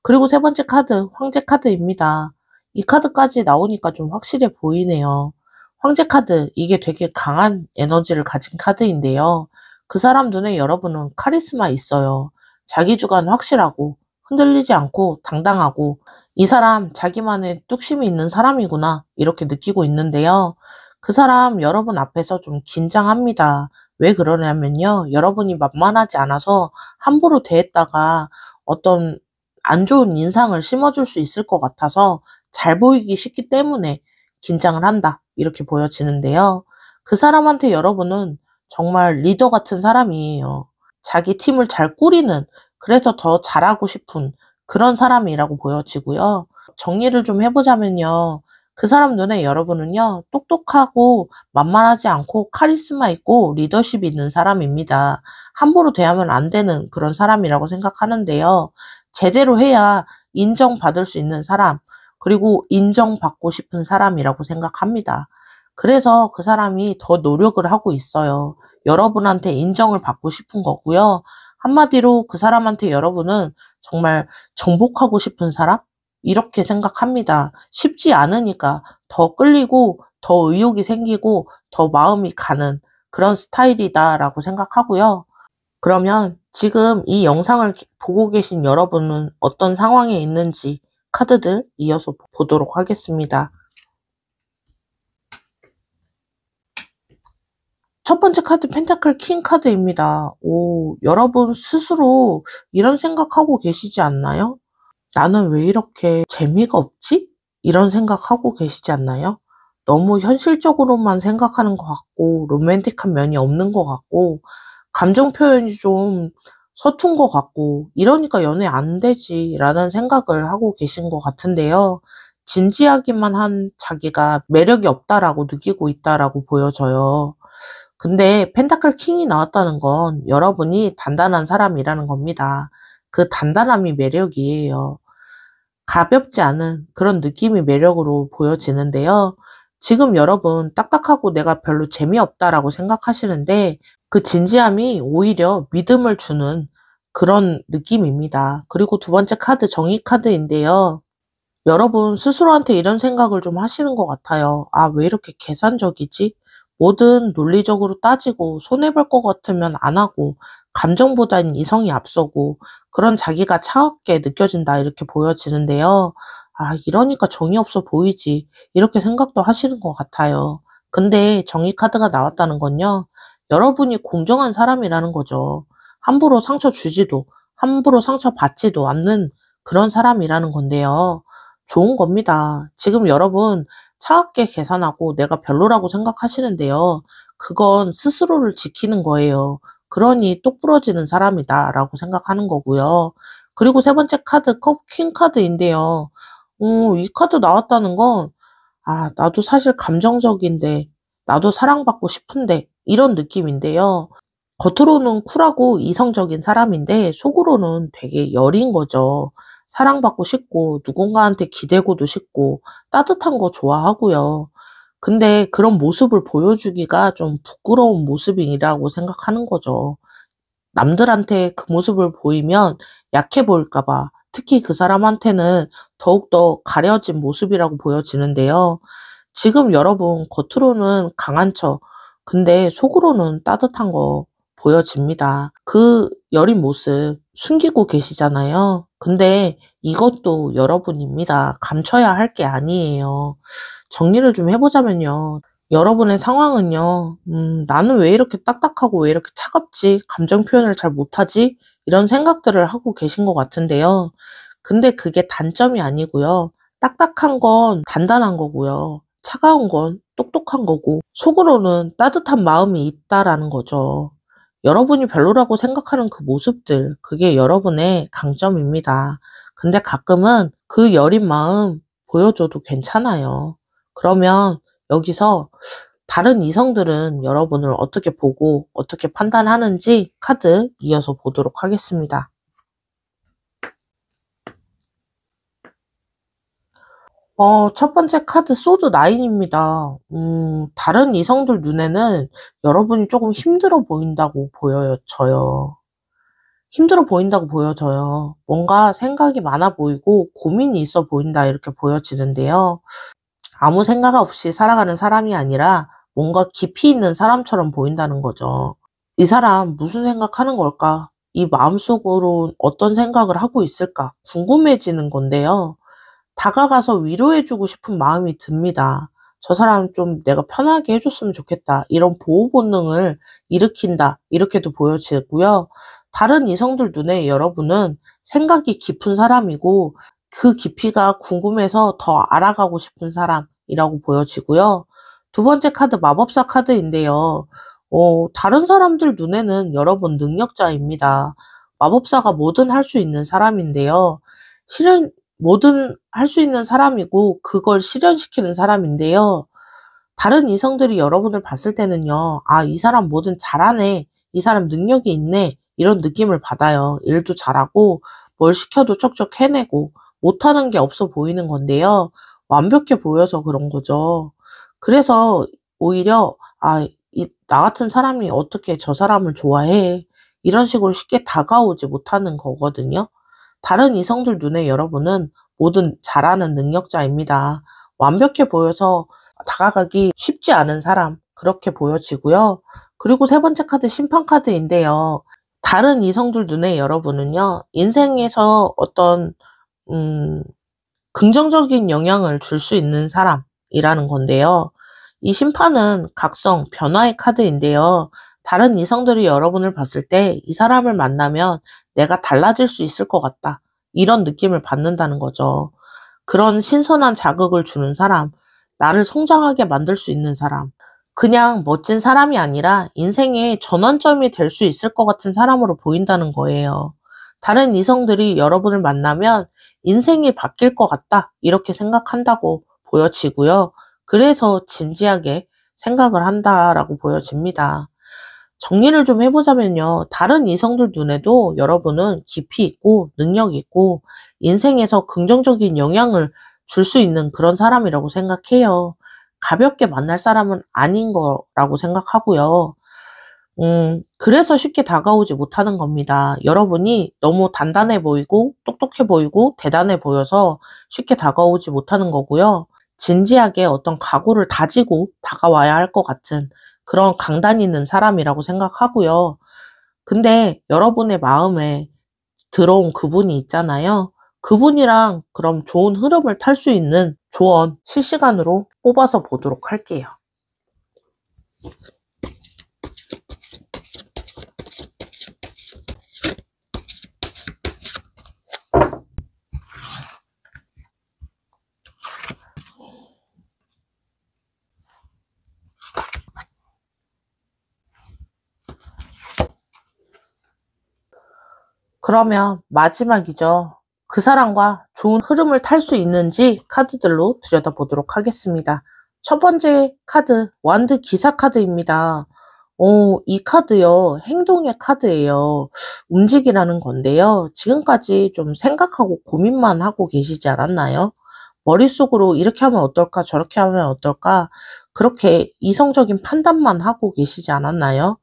그리고 세 번째 카드, 황제 카드입니다. 이 카드까지 나오니까 좀 확실해 보이네요. 황제 카드, 이게 되게 강한 에너지를 가진 카드인데요. 그 사람 눈에 여러분은 카리스마 있어요. 자기 주관 확실하고, 흔들리지 않고, 당당하고, 이 사람 자기만의 뚝심이 있는 사람이구나, 이렇게 느끼고 있는데요. 그 사람 여러분 앞에서 좀 긴장합니다. 왜 그러냐면요, 여러분이 만만하지 않아서 함부로 대했다가 어떤 안 좋은 인상을 심어줄 수 있을 것 같아서 잘 보이기 쉽기 때문에 긴장을 한다, 이렇게 보여지는데요. 그 사람한테 여러분은 정말 리더 같은 사람이에요. 자기 팀을 잘 꾸리는, 그래서 더 잘하고 싶은 그런 사람이라고 보여지고요. 정리를 좀 해보자면요. 그 사람 눈에 여러분은요, 똑똑하고 만만하지 않고 카리스마 있고 리더십이 있는 사람입니다. 함부로 대하면 안 되는 그런 사람이라고 생각하는데요. 제대로 해야 인정받을 수 있는 사람, 그리고 인정받고 싶은 사람이라고 생각합니다. 그래서 그 사람이 더 노력을 하고 있어요. 여러분한테 인정을 받고 싶은 거고요. 한마디로 그 사람한테 여러분은 정말 정복하고 싶은 사람? 이렇게 생각합니다. 쉽지 않으니까 더 끌리고 더 의욕이 생기고 더 마음이 가는 그런 스타일이다라고 생각하고요. 그러면 지금 이 영상을 보고 계신 여러분은 어떤 상황에 있는지 카드들 이어서 보도록 하겠습니다. 첫 번째 카드 펜타클 킹 카드입니다. 여러분 스스로 이런 생각하고 계시지 않나요? 나는 왜 이렇게 재미가 없지? 이런 생각하고 계시지 않나요? 너무 현실적으로만 생각하는 것 같고, 로맨틱한 면이 없는 것 같고, 감정 표현이 좀 서툰 것 같고, 이러니까 연애 안 되지, 라는 생각을 하고 계신 것 같은데요. 진지하기만 한 자기가 매력이 없다라고 느끼고 있다라고 보여져요. 근데 펜타클 킹이 나왔다는 건 여러분이 단단한 사람이라는 겁니다. 그 단단함이 매력이에요. 가볍지 않은 그런 느낌이 매력으로 보여지는데요. 지금 여러분 딱딱하고 내가 별로 재미없다라고 생각하시는데, 그 진지함이 오히려 믿음을 주는 그런 느낌입니다. 그리고 두 번째 카드 정의 카드인데요. 여러분 스스로한테 이런 생각을 좀 하시는 것 같아요. 아, 왜 이렇게 계산적이지? 뭐든 논리적으로 따지고 손해볼 것 같으면 안 하고, 감정보다는 이성이 앞서고, 그런 자기가 차갑게 느껴진다, 이렇게 보여지는데요. 아, 이러니까 정이 없어 보이지, 이렇게 생각도 하시는 것 같아요. 근데 정의 카드가 나왔다는 건요, 여러분이 공정한 사람이라는 거죠. 함부로 상처 주지도, 함부로 상처받지도 않는 그런 사람이라는 건데요. 좋은 겁니다. 지금 여러분 차갑게 계산하고 내가 별로라고 생각하시는데요. 그건 스스로를 지키는 거예요. 그러니 똑부러지는 사람이다 라고 생각하는 거고요. 그리고 세 번째 카드 퀸 카드인데요. 이 카드 나왔다는 건 나도 사실 감정적인데 나도 사랑받고 싶은데 이런 느낌인데요. 겉으로는 쿨하고 이성적인 사람인데 속으로는 되게 여린 거죠. 사랑받고 싶고 누군가한테 기대고도 싶고 따뜻한 거 좋아하고요. 근데 그런 모습을 보여주기가 좀 부끄러운 모습이라고 생각하는 거죠. 남들한테 그 모습을 보이면 약해 보일까 봐 특히 그 사람한테는 더욱더 가려진 모습이라고 보여지는데요. 지금 여러분 겉으로는 강한 척, 근데 속으로는 따뜻한 거 보여집니다. 그 여린 모습 숨기고 계시잖아요. 근데 이것도 여러분입니다. 감춰야 할 게 아니에요. 정리를 좀 해보자면요. 여러분의 상황은요, 나는 왜 이렇게 딱딱하고 왜 이렇게 차갑지? 감정 표현을 잘 못하지? 이런 생각들을 하고 계신 것 같은데요. 근데 그게 단점이 아니고요. 딱딱한 건 단단한 거고요. 차가운 건 똑똑한 거고, 속으로는 따뜻한 마음이 있다라는 거죠. 여러분이 별로라고 생각하는 그 모습들, 그게 여러분의 강점입니다. 근데 가끔은 그 여린 마음 보여줘도 괜찮아요. 그러면 여기서 다른 이성들은 여러분을 어떻게 보고 어떻게 판단하는지 카드 이어서 보도록 하겠습니다. 첫 번째 카드 소드 9입니다. 다른 이성들 눈에는 여러분이 조금 힘들어 보인다고 보여져요. 힘들어 보인다고 보여져요. 뭔가 생각이 많아 보이고 고민이 있어 보인다 이렇게 보여지는데요. 아무 생각 없이 살아가는 사람이 아니라 뭔가 깊이 있는 사람처럼 보인다는 거죠. 이 사람 무슨 생각하는 걸까? 이 마음속으로 어떤 생각을 하고 있을까? 궁금해지는 건데요. 다가가서 위로해주고 싶은 마음이 듭니다. 저 사람 좀 내가 편하게 해줬으면 좋겠다. 이런 보호 본능을 일으킨다. 이렇게도 보여지고요. 다른 이성들 눈에 여러분은 생각이 깊은 사람이고 그 깊이가 궁금해서 더 알아가고 싶은 사람이라고 보여지고요. 두 번째 카드 마법사 카드인데요. 다른 사람들 눈에는 여러분 능력자입니다. 마법사가 뭐든 할 수 있는 사람인데요. 실은 뭐든 할 수 있는 사람이고 그걸 실현시키는 사람인데요. 다른 이성들이 여러분을 봤을 때는요. 이 사람 뭐든 잘하네. 이 사람 능력이 있네. 이런 느낌을 받아요. 일도 잘하고 뭘 시켜도 척척 해내고 못하는 게 없어 보이는 건데요. 완벽해 보여서 그런 거죠. 그래서 오히려 나 같은 사람이 어떻게 저 사람을 좋아해. 이런 식으로 쉽게 다가오지 못하는 거거든요. 다른 이성들 눈에 여러분은 뭐든 잘하는 능력자입니다. 완벽해 보여서 다가가기 쉽지 않은 사람, 그렇게 보여지고요. 그리고 세 번째 카드 심판 카드인데요. 다른 이성들 눈에 여러분은요, 인생에서 어떤, 긍정적인 영향을 줄 수 있는 사람이라는 건데요. 이 심판은 각성, 변화의 카드인데요. 다른 이성들이 여러분을 봤을 때 이 사람을 만나면 내가 달라질 수 있을 것 같다. 이런 느낌을 받는다는 거죠. 그런 신선한 자극을 주는 사람, 나를 성장하게 만들 수 있는 사람, 그냥 멋진 사람이 아니라 인생의 전환점이 될 수 있을 것 같은 사람으로 보인다는 거예요. 다른 이성들이 여러분을 만나면 인생이 바뀔 것 같다, 이렇게 생각한다고 보여지고요. 그래서 진지하게 생각을 한다라고 보여집니다. 정리를 좀 해보자면요. 다른 이성들 눈에도 여러분은 깊이 있고 능력 있고 인생에서 긍정적인 영향을 줄 수 있는 그런 사람이라고 생각해요. 가볍게 만날 사람은 아닌 거라고 생각하고요. 그래서 쉽게 다가오지 못하는 겁니다. 여러분이 너무 단단해 보이고 똑똑해 보이고 대단해 보여서 쉽게 다가오지 못하는 거고요. 진지하게 어떤 각오를 다지고 다가와야 할 것 같은 그런 강단 있는 사람이라고 생각하고요. 근데 여러분의 마음에 들어온 그분이 있잖아요. 그분이랑 그럼 좋은 흐름을 탈 수 있는 조언 실시간으로 뽑아서 보도록 할게요. 그러면 마지막이죠. 그 사람과 좋은 흐름을 탈 수 있는지 카드들로 들여다보도록 하겠습니다. 첫 번째 카드, 완드 기사 카드입니다. 이 카드요, 행동의 카드예요. 움직이라는 건데요. 지금까지 좀 생각하고 고민만 하고 계시지 않았나요? 머릿속으로 이렇게 하면 어떨까, 저렇게 하면 어떨까, 그렇게 이성적인 판단만 하고 계시지 않았나요?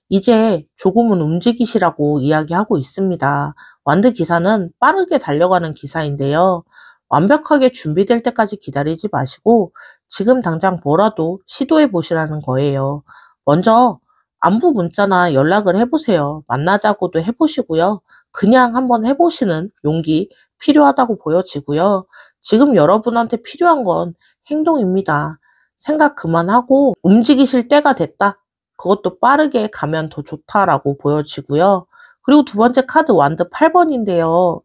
이제 조금은 움직이시라고 이야기하고 있습니다. 완드 기사는 빠르게 달려가는 기사인데요. 완벽하게 준비될 때까지 기다리지 마시고 지금 당장 뭐라도 시도해 보시라는 거예요. 먼저 안부 문자나 연락을 해보세요. 만나자고도 해보시고요. 그냥 한번 해보시는 용기 필요하다고 보여지고요. 지금 여러분한테 필요한 건 행동입니다. 생각 그만하고 움직이실 때가 됐다. 그것도 빠르게 가면 더 좋다라고 보여지고요. 그리고 두 번째 카드 완드 8번인데요.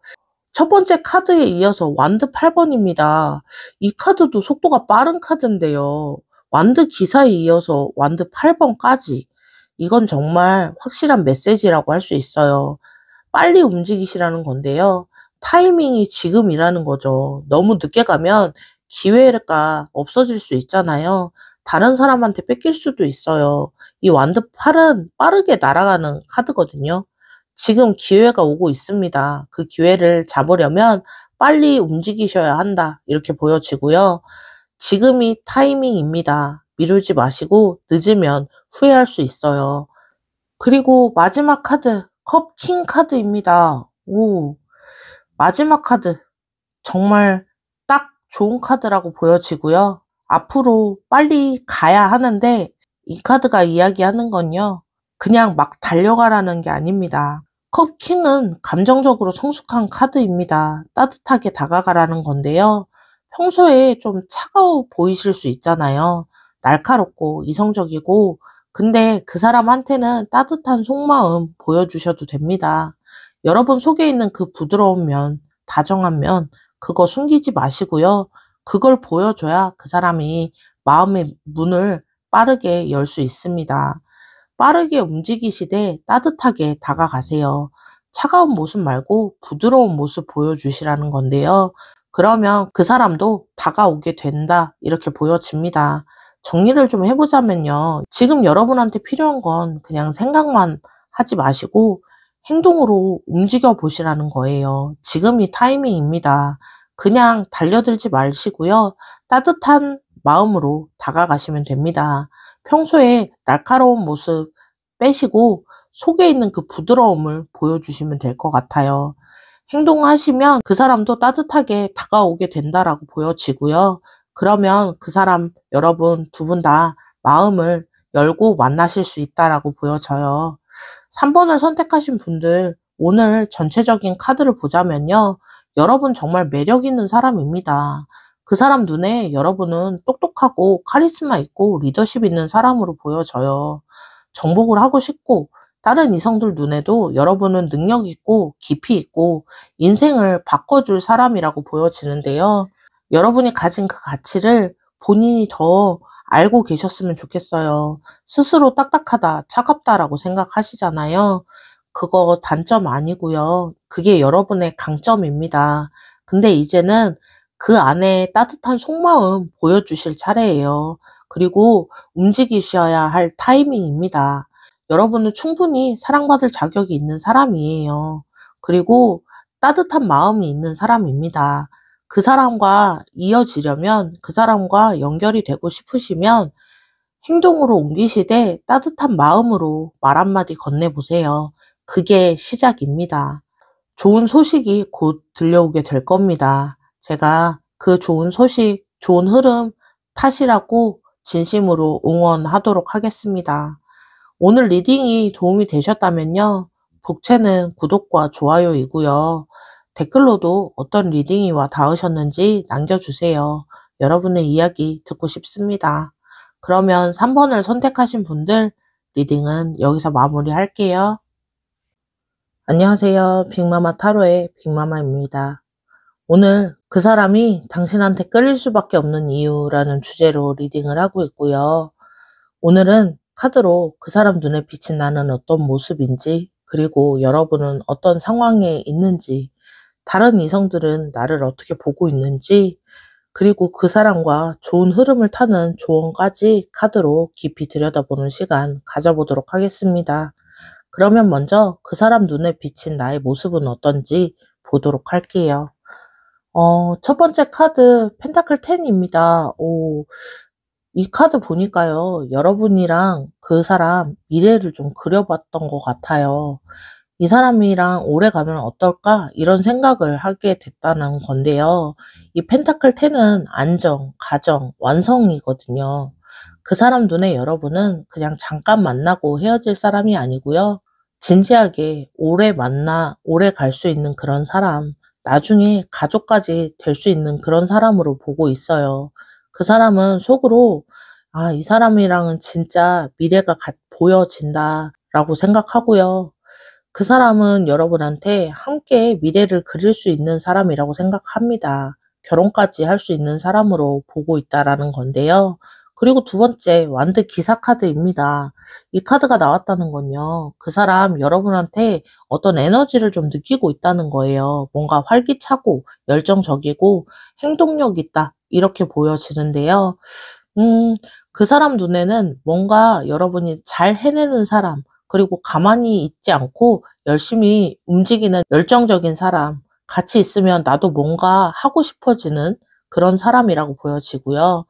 첫 번째 카드에 이어서 완드 8번입니다. 이 카드도 속도가 빠른 카드인데요. 완드 기사에 이어서 완드 8번까지. 이건 정말 확실한 메시지라고 할 수 있어요. 빨리 움직이시라는 건데요. 타이밍이 지금이라는 거죠. 너무 늦게 가면 기회가 없어질 수 있잖아요. 다른 사람한테 뺏길 수도 있어요. 이 완드 8은 빠르게 날아가는 카드거든요. 지금 기회가 오고 있습니다. 그 기회를 잡으려면 빨리 움직이셔야 한다. 이렇게 보여지고요. 지금이 타이밍입니다. 미루지 마시고 늦으면 후회할 수 있어요. 그리고 마지막 카드, 컵킹 카드입니다. 오, 마지막 카드. 정말 딱 좋은 카드라고 보여지고요. 앞으로 빨리 가야 하는데 이 카드가 이야기하는 건요. 그냥 막 달려가라는 게 아닙니다. 컵킹은 감정적으로 성숙한 카드입니다. 따뜻하게 다가가라는 건데요. 평소에 좀 차가워 보이실 수 있잖아요. 날카롭고 이성적이고 근데 그 사람한테는 따뜻한 속마음 보여주셔도 됩니다. 여러분 속에 있는 그 부드러운 면, 다정한 면 그거 숨기지 마시고요. 그걸 보여줘야 그 사람이 마음의 문을 빠르게 열 수 있습니다. 빠르게 움직이시되 따뜻하게 다가가세요. 차가운 모습 말고 부드러운 모습 보여주시라는 건데요. 그러면 그 사람도 다가오게 된다. 이렇게 보여집니다. 정리를 좀 해보자면요. 지금 여러분한테 필요한 건 그냥 생각만 하지 마시고 행동으로 움직여 보시라는 거예요. 지금이 타이밍입니다. 그냥 달려들지 마시고요. 따뜻한 마음으로 다가가시면 됩니다. 평소에 날카로운 모습 빼시고 속에 있는 그 부드러움을 보여주시면 될 것 같아요. 행동하시면 그 사람도 따뜻하게 다가오게 된다라고 보여지고요. 그러면 그 사람 여러분 두 분 다 마음을 열고 만나실 수 있다라고 보여져요. 3번을 선택하신 분들 오늘 전체적인 카드를 보자면요. 여러분 정말 매력 있는 사람입니다. 그 사람 눈에 여러분은 똑똑하고 카리스마 있고 리더십 있는 사람으로 보여져요. 정복을 하고 싶고 다른 이성들 눈에도 여러분은 능력 있고 깊이 있고 인생을 바꿔줄 사람이라고 보여지는데요. 여러분이 가진 그 가치를 본인이 더 알고 계셨으면 좋겠어요. 스스로 딱딱하다, 차갑다라고 생각하시잖아요. 그거 단점 아니고요. 그게 여러분의 강점입니다. 근데 이제는 그 안에 따뜻한 속마음 보여주실 차례예요. 그리고 움직이셔야 할 타이밍입니다. 여러분은 충분히 사랑받을 자격이 있는 사람이에요. 그리고 따뜻한 마음이 있는 사람입니다. 그 사람과 이어지려면 그 사람과 연결이 되고 싶으시면 행동으로 옮기시되 따뜻한 마음으로 말 한마디 건네보세요. 그게 시작입니다. 좋은 소식이 곧 들려오게 될 겁니다. 제가 그 좋은 소식, 좋은 흐름 타시라고 진심으로 응원하도록 하겠습니다. 오늘 리딩이 도움이 되셨다면요. 복채는 구독과 좋아요이고요. 댓글로도 어떤 리딩이 와 닿으셨는지 남겨주세요. 여러분의 이야기 듣고 싶습니다. 그러면 3번을 선택하신 분들 리딩은 여기서 마무리할게요. 안녕하세요. 빅마마 타로의 빅마마입니다. 오늘 그 사람이 당신한테 끌릴 수밖에 없는 이유라는 주제로 리딩을 하고 있고요. 오늘은 카드로 그 사람 눈에 빛이 나는 어떤 모습인지 그리고 여러분은 어떤 상황에 있는지, 다른 이성들은 나를 어떻게 보고 있는지, 그리고 그 사람과 좋은 흐름을 타는 조언까지 카드로 깊이 들여다보는 시간 가져보도록 하겠습니다. 그러면 먼저 그 사람 눈에 비친 나의 모습은 어떤지 보도록 할게요. 첫 번째 카드 펜타클 10입니다. 이 카드 보니까요, 여러분이랑 그 사람 미래를 좀 그려봤던 것 같아요. 이 사람이랑 오래 가면 어떨까? 이런 생각을 하게 됐다는 건데요. 이 펜타클 10은 안정, 가정, 완성이거든요. 그 사람 눈에 여러분은 그냥 잠깐 만나고 헤어질 사람이 아니고요. 진지하게 오래 만나, 오래 갈 수 있는 그런 사람, 나중에 가족까지 될 수 있는 그런 사람으로 보고 있어요. 그 사람은 속으로, 아, 이 사람이랑은 진짜 미래가 보여진다라고 생각하고요. 그 사람은 여러분한테 함께 미래를 그릴 수 있는 사람이라고 생각합니다. 결혼까지 할 수 있는 사람으로 보고 있다라는 건데요. 그리고 두 번째, 완드 기사 카드입니다. 이 카드가 나왔다는 건요, 그 사람 여러분한테 어떤 에너지를 좀 느끼고 있다는 거예요. 뭔가 활기차고 열정적이고 행동력 있다, 이렇게 보여지는데요. 그 사람 눈에는 뭔가 여러분이 잘 해내는 사람, 그리고 가만히 있지 않고 열심히 움직이는 열정적인 사람, 같이 있으면 나도 뭔가 하고 싶어지는 그런 사람이라고 보여지고요.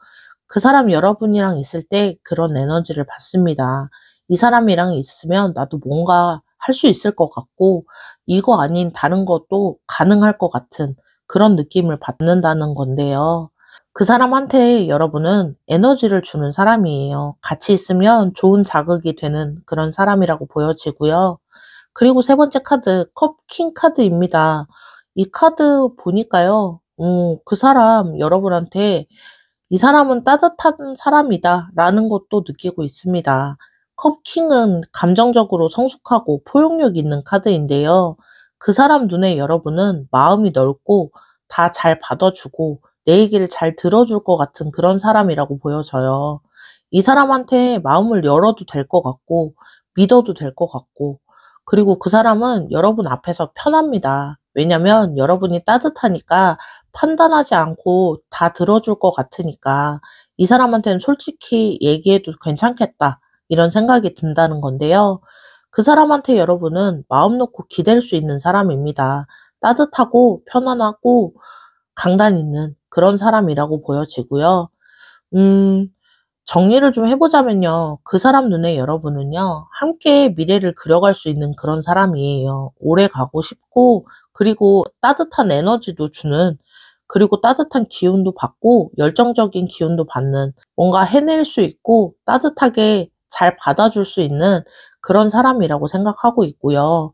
그 사람 여러분이랑 있을 때 그런 에너지를 받습니다. 이 사람이랑 있으면 나도 뭔가 할 수 있을 것 같고, 이거 아닌 다른 것도 가능할 것 같은 그런 느낌을 받는다는 건데요. 그 사람한테 여러분은 에너지를 주는 사람이에요. 같이 있으면 좋은 자극이 되는 그런 사람이라고 보여지고요. 그리고 세 번째 카드, 컵킹 카드입니다. 이 카드 보니까요, 그 사람 여러분한테 이 사람은 따뜻한 사람이다 라는 것도 느끼고 있습니다. 컵킹은 감정적으로 성숙하고 포용력 있는 카드인데요. 그 사람 눈에 여러분은 마음이 넓고 다 잘 받아주고 내 얘기를 잘 들어줄 것 같은 그런 사람이라고 보여져요. 이 사람한테 마음을 열어도 될 것 같고 믿어도 될 것 같고, 그리고 그 사람은 여러분 앞에서 편합니다. 왜냐면 여러분이 따뜻하니까, 판단하지 않고 다 들어줄 것 같으니까 이 사람한테는 솔직히 얘기해도 괜찮겠다, 이런 생각이 든다는 건데요. 그 사람한테 여러분은 마음 놓고 기댈 수 있는 사람입니다. 따뜻하고 편안하고 강단 있는 그런 사람이라고 보여지고요. 음, 정리를 좀 해보자면요, 그 사람 눈에 여러분은요, 함께 미래를 그려갈 수 있는 그런 사람이에요. 오래 가고 싶고, 그리고 따뜻한 에너지도 주는, 그리고 따뜻한 기운도 받고, 열정적인 기운도 받는, 뭔가 해낼 수 있고, 따뜻하게 잘 받아줄 수 있는 그런 사람이라고 생각하고 있고요.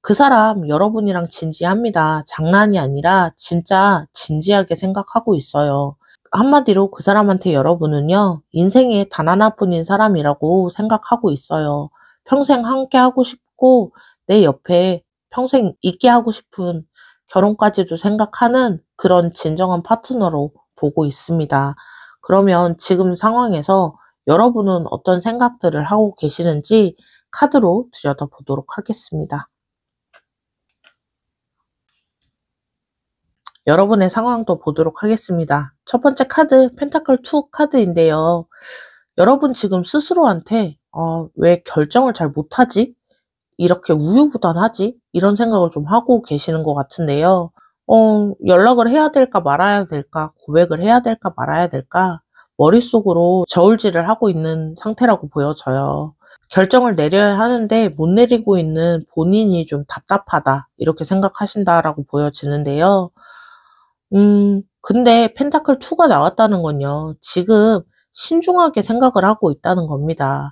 그 사람 여러분이랑 진지합니다. 장난이 아니라 진짜 진지하게 생각하고 있어요. 한마디로 그 사람한테 여러분은요, 인생에 단 하나뿐인 사람이라고 생각하고 있어요. 평생 함께 하고 싶고, 내 옆에 평생 있게 하고 싶은, 결혼까지도 생각하는 그런 진정한 파트너로 보고 있습니다. 그러면 지금 상황에서 여러분은 어떤 생각들을 하고 계시는지 카드로 들여다보도록 하겠습니다. 여러분의 상황도 보도록 하겠습니다. 첫 번째 카드, 펜타클 2 카드인데요. 여러분 지금 스스로한테 왜 결정을 잘 못하지? 이렇게 우유부단하지? 이런 생각을 좀 하고 계시는 것 같은데요. 연락을 해야 될까 말아야 될까, 고백을 해야 될까 말아야 될까, 머릿속으로 저울질을 하고 있는 상태라고 보여져요. 결정을 내려야 하는데 못 내리고 있는 본인이 좀 답답하다, 이렇게 생각하신다라고 보여지는데요. 근데 펜타클 2가 나왔다는 건요, 지금 신중하게 생각을 하고 있다는 겁니다.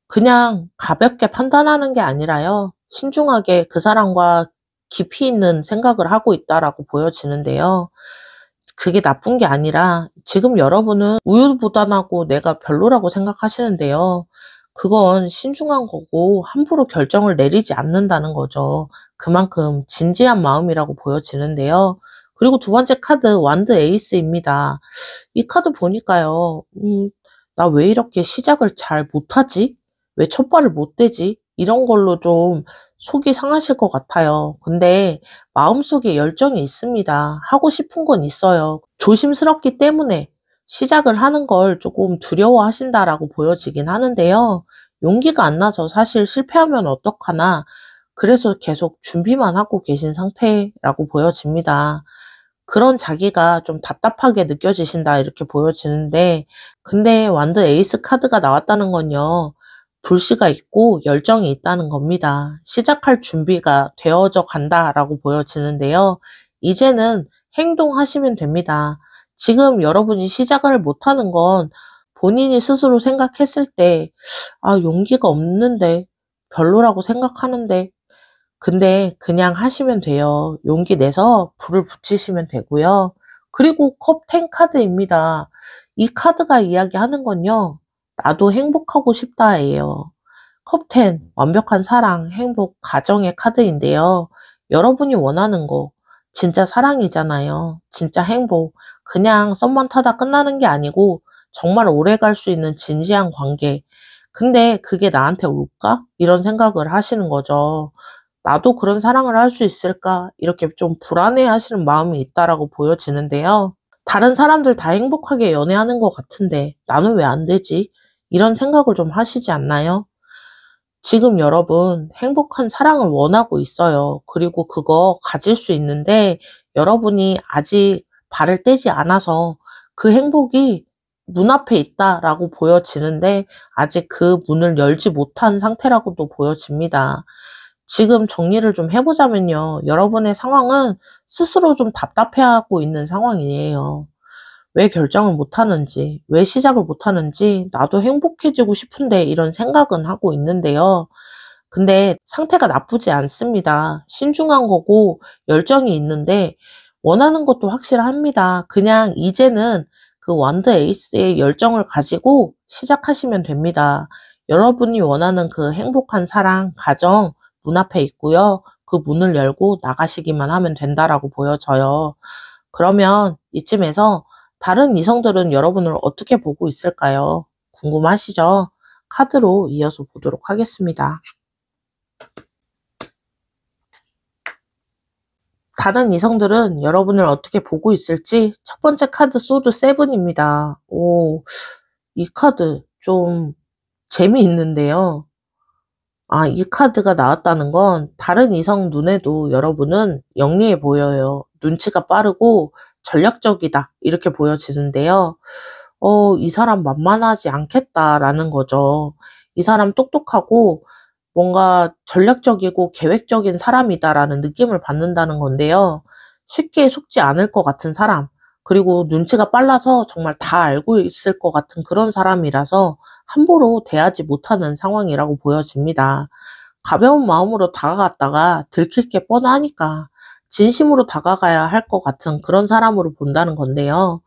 그냥 가볍게 판단하는 게 아니라요, 신중하게 그 사람과 깊이 있는 생각을 하고 있다라고 보여지는데요. 그게 나쁜 게 아니라 지금 여러분은 우유부단하고 내가 별로라고 생각하시는데요. 그건 신중한 거고 함부로 결정을 내리지 않는다는 거죠. 그만큼 진지한 마음이라고 보여지는데요. 그리고 두 번째 카드, 완드 에이스입니다. 이 카드 보니까요, 나 왜 이렇게 시작을 잘 못하지? 왜 첫 발을 못 대지? 이런 걸로 좀 속이 상하실 것 같아요. 근데 마음속에 열정이 있습니다. 하고 싶은 건 있어요. 조심스럽기 때문에 시작을 하는 걸 조금 두려워하신다라고 보여지긴 하는데요. 용기가 안 나서 사실 실패하면 어떡하나 그래서 계속 준비만 하고 계신 상태라고 보여집니다. 그런 자기가 좀 답답하게 느껴지신다 이렇게 보여지는데 근데 완드 에이스 카드가 나왔다는 건요. 불씨가 있고 열정이 있다는 겁니다. 시작할 준비가 되어져 간다라고 보여지는데요. 이제는 행동하시면 됩니다. 지금 여러분이 시작을 못하는 건 본인이 스스로 생각했을 때 용기가 없는데 별로라고 생각하는데 근데 그냥 하시면 돼요. 용기 내서 불을 붙이시면 되고요. 그리고 컵 10 카드입니다. 이 카드가 이야기하는 건요. 나도 행복하고 싶다예요. 컵 10, 완벽한 사랑, 행복, 가정의 카드인데요. 여러분이 원하는 거, 진짜 사랑이잖아요. 진짜 행복. 그냥 썸만 타다 끝나는 게 아니고 정말 오래 갈 수 있는 진지한 관계. 근데 그게 나한테 올까? 이런 생각을 하시는 거죠. 나도 그런 사랑을 할 수 있을까? 이렇게 좀 불안해 하시는 마음이 있다라고 보여지는데요. 다른 사람들 다 행복하게 연애하는 것 같은데 나는 왜 안 되지? 이런 생각을 좀 하시지 않나요? 지금 여러분 행복한 사랑을 원하고 있어요. 그리고 그거 가질 수 있는데 여러분이 아직 발을 떼지 않아서 그 행복이 문 앞에 있다라고 보여지는데 아직 그 문을 열지 못한 상태라고도 보여집니다. 지금 정리를 좀 해보자면요. 여러분의 상황은 스스로 좀 답답해하고 있는 상황이에요. 왜 결정을 못하는지, 왜 시작을 못하는지, 나도 행복해지고 싶은데 이런 생각은 하고 있는데요. 근데 상태가 나쁘지 않습니다. 신중한 거고 열정이 있는데 원하는 것도 확실합니다. 그냥 이제는 그 완드 에이스의 열정을 가지고 시작하시면 됩니다. 여러분이 원하는 그 행복한 사랑, 가정 문 앞에 있고요. 그 문을 열고 나가시기만 하면 된다라고 보여져요. 그러면 이쯤에서 다른 이성들은 여러분을 어떻게 보고 있을까요? 궁금하시죠? 카드로 이어서 보도록 하겠습니다. 다른 이성들은 여러분을 어떻게 보고 있을지 첫 번째 카드 소드 세븐입니다. 오, 이 카드 좀 재미있는데요. 이 카드가 나왔다는 건 다른 이성 눈에도 여러분은 영리해 보여요. 눈치가 빠르고 전략적이다. 이렇게 보여지는데요. 이 사람 만만하지 않겠다라는 거죠. 이 사람 똑똑하고 뭔가 전략적이고 계획적인 사람이다라는 느낌을 받는다는 건데요. 쉽게 속지 않을 것 같은 사람, 그리고 눈치가 빨라서 정말 다 알고 있을 것 같은 그런 사람이라서 함부로 대하지 못하는 상황이라고 보여집니다. 가벼운 마음으로 다가갔다가 들킬 게 뻔하니까 진심으로 다가가야 할 것 같은 그런 사람으로 본다는 건데요.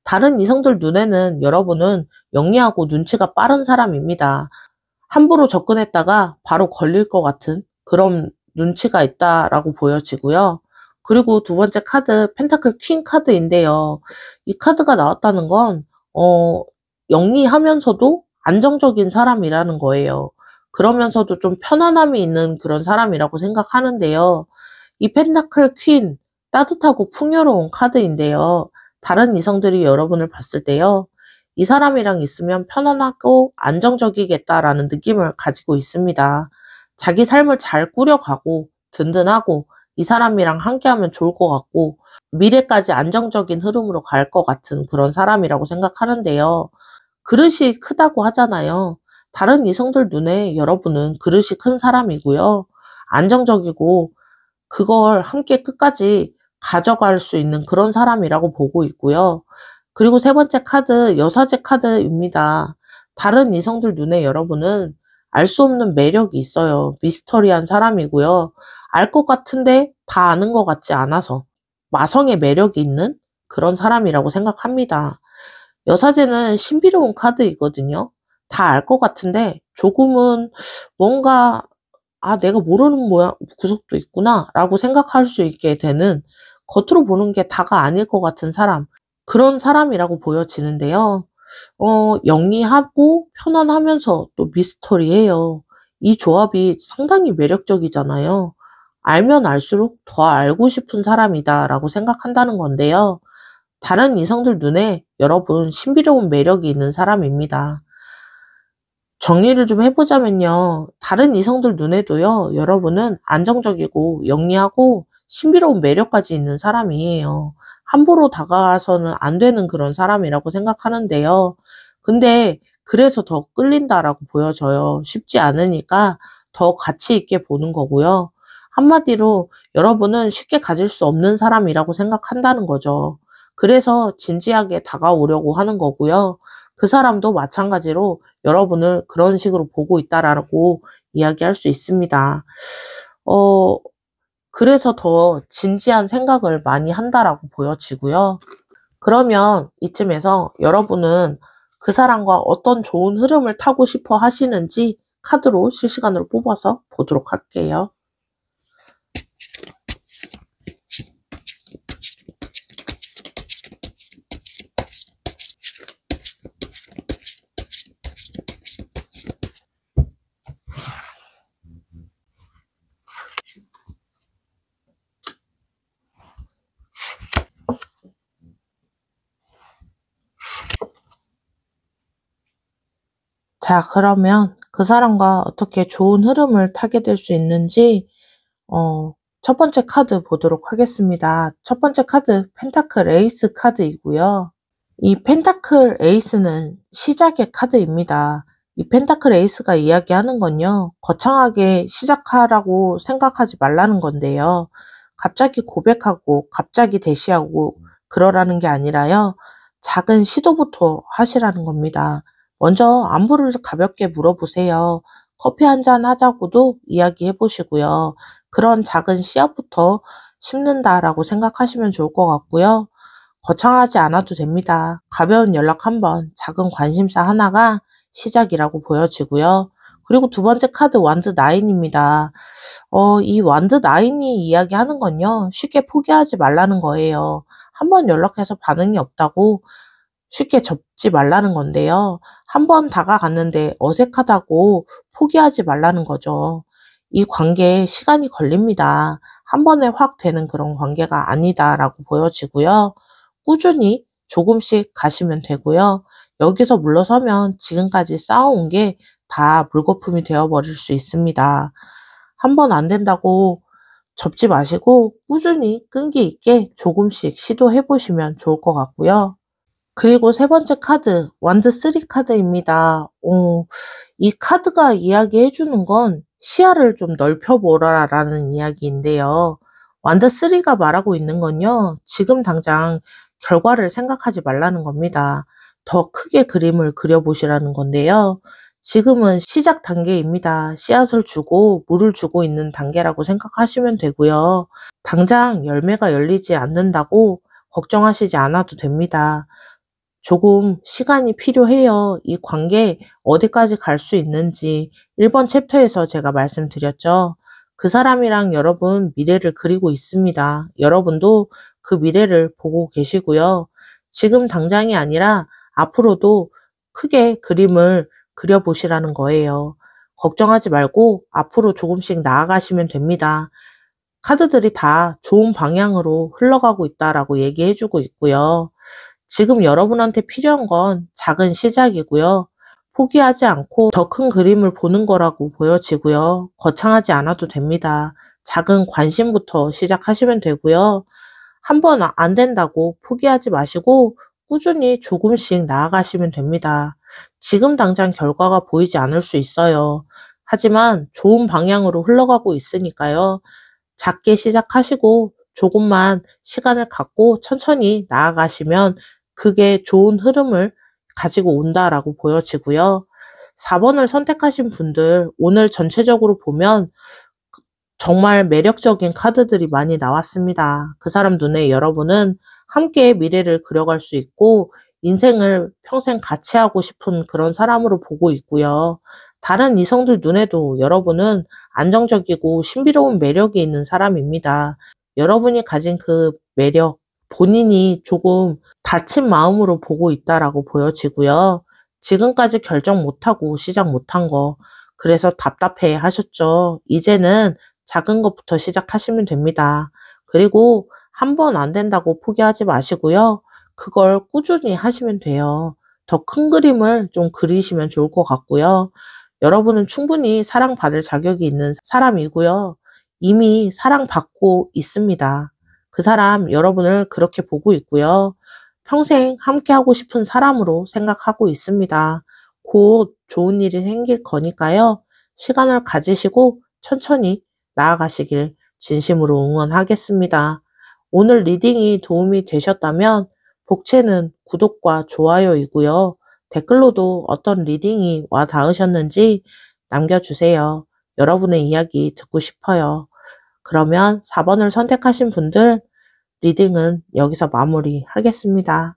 다른 이성들 눈에는 여러분은 영리하고 눈치가 빠른 사람입니다. 함부로 접근했다가 바로 걸릴 것 같은 그런 눈치가 있다라고 보여지고요. 그리고 두 번째 카드 펜타클 퀸 카드인데요. 이 카드가 나왔다는 건 영리하면서도 안정적인 사람이라는 거예요. 그러면서도 좀 편안함이 있는 그런 사람이라고 생각하는데요. 이 펜타클 퀸 따뜻하고 풍요로운 카드인데요. 다른 이성들이 여러분을 봤을 때요. 이 사람이랑 있으면 편안하고 안정적이겠다라는 느낌을 가지고 있습니다. 자기 삶을 잘 꾸려가고 든든하고 이 사람이랑 함께하면 좋을 것 같고 미래까지 안정적인 흐름으로 갈 것 같은 그런 사람이라고 생각하는데요. 그릇이 크다고 하잖아요. 다른 이성들 눈에 여러분은 그릇이 큰 사람이고요. 안정적이고 그걸 함께 끝까지 가져갈 수 있는 그런 사람이라고 보고 있고요. 그리고 세 번째 카드, 여사제 카드입니다. 다른 이성들 눈에 여러분은 알 수 없는 매력이 있어요. 미스터리한 사람이고요. 알 것 같은데 다 아는 것 같지 않아서 마성의 매력이 있는 그런 사람이라고 생각합니다. 여사제는 신비로운 카드이거든요. 다 알 것 같은데 조금은 뭔가 내가 모르는 구석도 있구나 라고 생각할 수 있게 되는 겉으로 보는 게 다가 아닐 것 같은 사람, 그런 사람이라고 보여지는데요. 영리하고 편안하면서 또 미스터리해요. 이 조합이 상당히 매력적이잖아요. 알면 알수록 더 알고 싶은 사람이다라고 생각한다는 건데요. 다른 이성들 눈에 여러분 신비로운 매력이 있는 사람입니다. 정리를 좀 해보자면요. 다른 이성들 눈에도요, 여러분은 안정적이고 영리하고 신비로운 매력까지 있는 사람이에요. 함부로 다가가서는 안 되는 그런 사람이라고 생각하는데요. 근데 그래서 더 끌린다라고 보여져요. 쉽지 않으니까 더 가치 있게 보는 거고요. 한마디로 여러분은 쉽게 가질 수 없는 사람이라고 생각한다는 거죠. 그래서 진지하게 다가오려고 하는 거고요. 그 사람도 마찬가지로 여러분을 그런 식으로 보고 있다라고 이야기할 수 있습니다. 어, 그래서 더 진지한 생각을 많이 한다라고 보여지고요. 그러면 이쯤에서 여러분은 그 사람과 어떤 좋은 흐름을 타고 싶어 하시는지 카드로 실시간으로 뽑아서 보도록 할게요. 자, 그러면 그 사람과 어떻게 좋은 흐름을 타게 될 수 있는지 첫 번째 카드 보도록 하겠습니다. 첫 번째 카드 펜타클 에이스 카드이고요. 이 펜타클 에이스는 시작의 카드입니다. 이 펜타클 에이스가 이야기하는 건요, 거창하게 시작하라고 생각하지 말라는 건데요. 갑자기 고백하고 갑자기 대시하고 그러라는 게 아니라요, 작은 시도부터 하시라는 겁니다. 먼저 안부를 가볍게 물어보세요. 커피 한잔 하자고도 이야기해 보시고요. 그런 작은 씨앗부터 심는다라고 생각하시면 좋을 것 같고요. 거창하지 않아도 됩니다. 가벼운 연락 한 번, 작은 관심사 하나가 시작이라고 보여지고요. 그리고 두 번째 카드 완드 9입니다. 이 완드 9이 이야기하는 건요, 쉽게 포기하지 말라는 거예요. 한 번 연락해서 반응이 없다고 쉽게 접지 말라는 건데요. 한 번 다가갔는데 어색하다고 포기하지 말라는 거죠. 이 관계에 시간이 걸립니다. 한 번에 확 되는 그런 관계가 아니다라고 보여지고요. 꾸준히 조금씩 가시면 되고요. 여기서 물러서면 지금까지 쌓아온 게 다 물거품이 되어버릴 수 있습니다. 한 번 안 된다고 접지 마시고 꾸준히 끈기 있게 조금씩 시도해 보시면 좋을 것 같고요. 그리고 세 번째 카드, 완드 3 카드입니다. 이 카드가 이야기해 주는 건 시야를 좀 넓혀보라라는 이야기인데요. 완드 3가 말하고 있는 건요, 지금 당장 결과를 생각하지 말라는 겁니다. 더 크게 그림을 그려보시라는 건데요. 지금은 시작 단계입니다. 씨앗을 주고 물을 주고 있는 단계라고 생각하시면 되고요. 당장 열매가 열리지 않는다고 걱정하시지 않아도 됩니다. 조금 시간이 필요해요. 이 관계 어디까지 갈 수 있는지 1번 챕터에서 제가 말씀드렸죠. 그 사람이랑 여러분 미래를 그리고 있습니다. 여러분도 그 미래를 보고 계시고요. 지금 당장이 아니라 앞으로도 크게 그림을 그려보시라는 거예요. 걱정하지 말고 앞으로 조금씩 나아가시면 됩니다. 카드들이 다 좋은 방향으로 흘러가고 있다라고 얘기해주고 있고요. 지금 여러분한테 필요한 건 작은 시작이고요. 포기하지 않고 더 큰 그림을 보는 거라고 보여지고요. 거창하지 않아도 됩니다. 작은 관심부터 시작하시면 되고요. 한 번 안 된다고 포기하지 마시고 꾸준히 조금씩 나아가시면 됩니다. 지금 당장 결과가 보이지 않을 수 있어요. 하지만 좋은 방향으로 흘러가고 있으니까요. 작게 시작하시고 조금만 시간을 갖고 천천히 나아가시면 그게 좋은 흐름을 가지고 온다라고 보여지고요. 4번을 선택하신 분들 오늘 전체적으로 보면 정말 매력적인 카드들이 많이 나왔습니다. 그 사람 눈에 여러분은 함께 미래를 그려갈 수 있고 인생을 평생 같이 하고 싶은 그런 사람으로 보고 있고요. 다른 이성들 눈에도 여러분은 안정적이고 신비로운 매력이 있는 사람입니다. 여러분이 가진 그 매력, 본인이 조금 다친 마음으로 보고 있다라고 보여지고요. 지금까지 결정 못하고 시작 못한 거, 그래서 답답해 하셨죠. 이제는 작은 것부터 시작하시면 됩니다. 그리고 한 번 안 된다고 포기하지 마시고요. 그걸 꾸준히 하시면 돼요. 더 큰 그림을 좀 그리시면 좋을 것 같고요. 여러분은 충분히 사랑받을 자격이 있는 사람이고요. 이미 사랑받고 있습니다. 그 사람 여러분을 그렇게 보고 있고요. 평생 함께하고 싶은 사람으로 생각하고 있습니다. 곧 좋은 일이 생길 거니까요. 시간을 가지시고 천천히 나아가시길 진심으로 응원하겠습니다. 오늘 리딩이 도움이 되셨다면 복채는 구독과 좋아요이고요. 댓글로도 어떤 리딩이 와 닿으셨는지 남겨주세요. 여러분의 이야기 듣고 싶어요. 그러면 4번을 선택하신 분들 리딩은 여기서 마무리하겠습니다.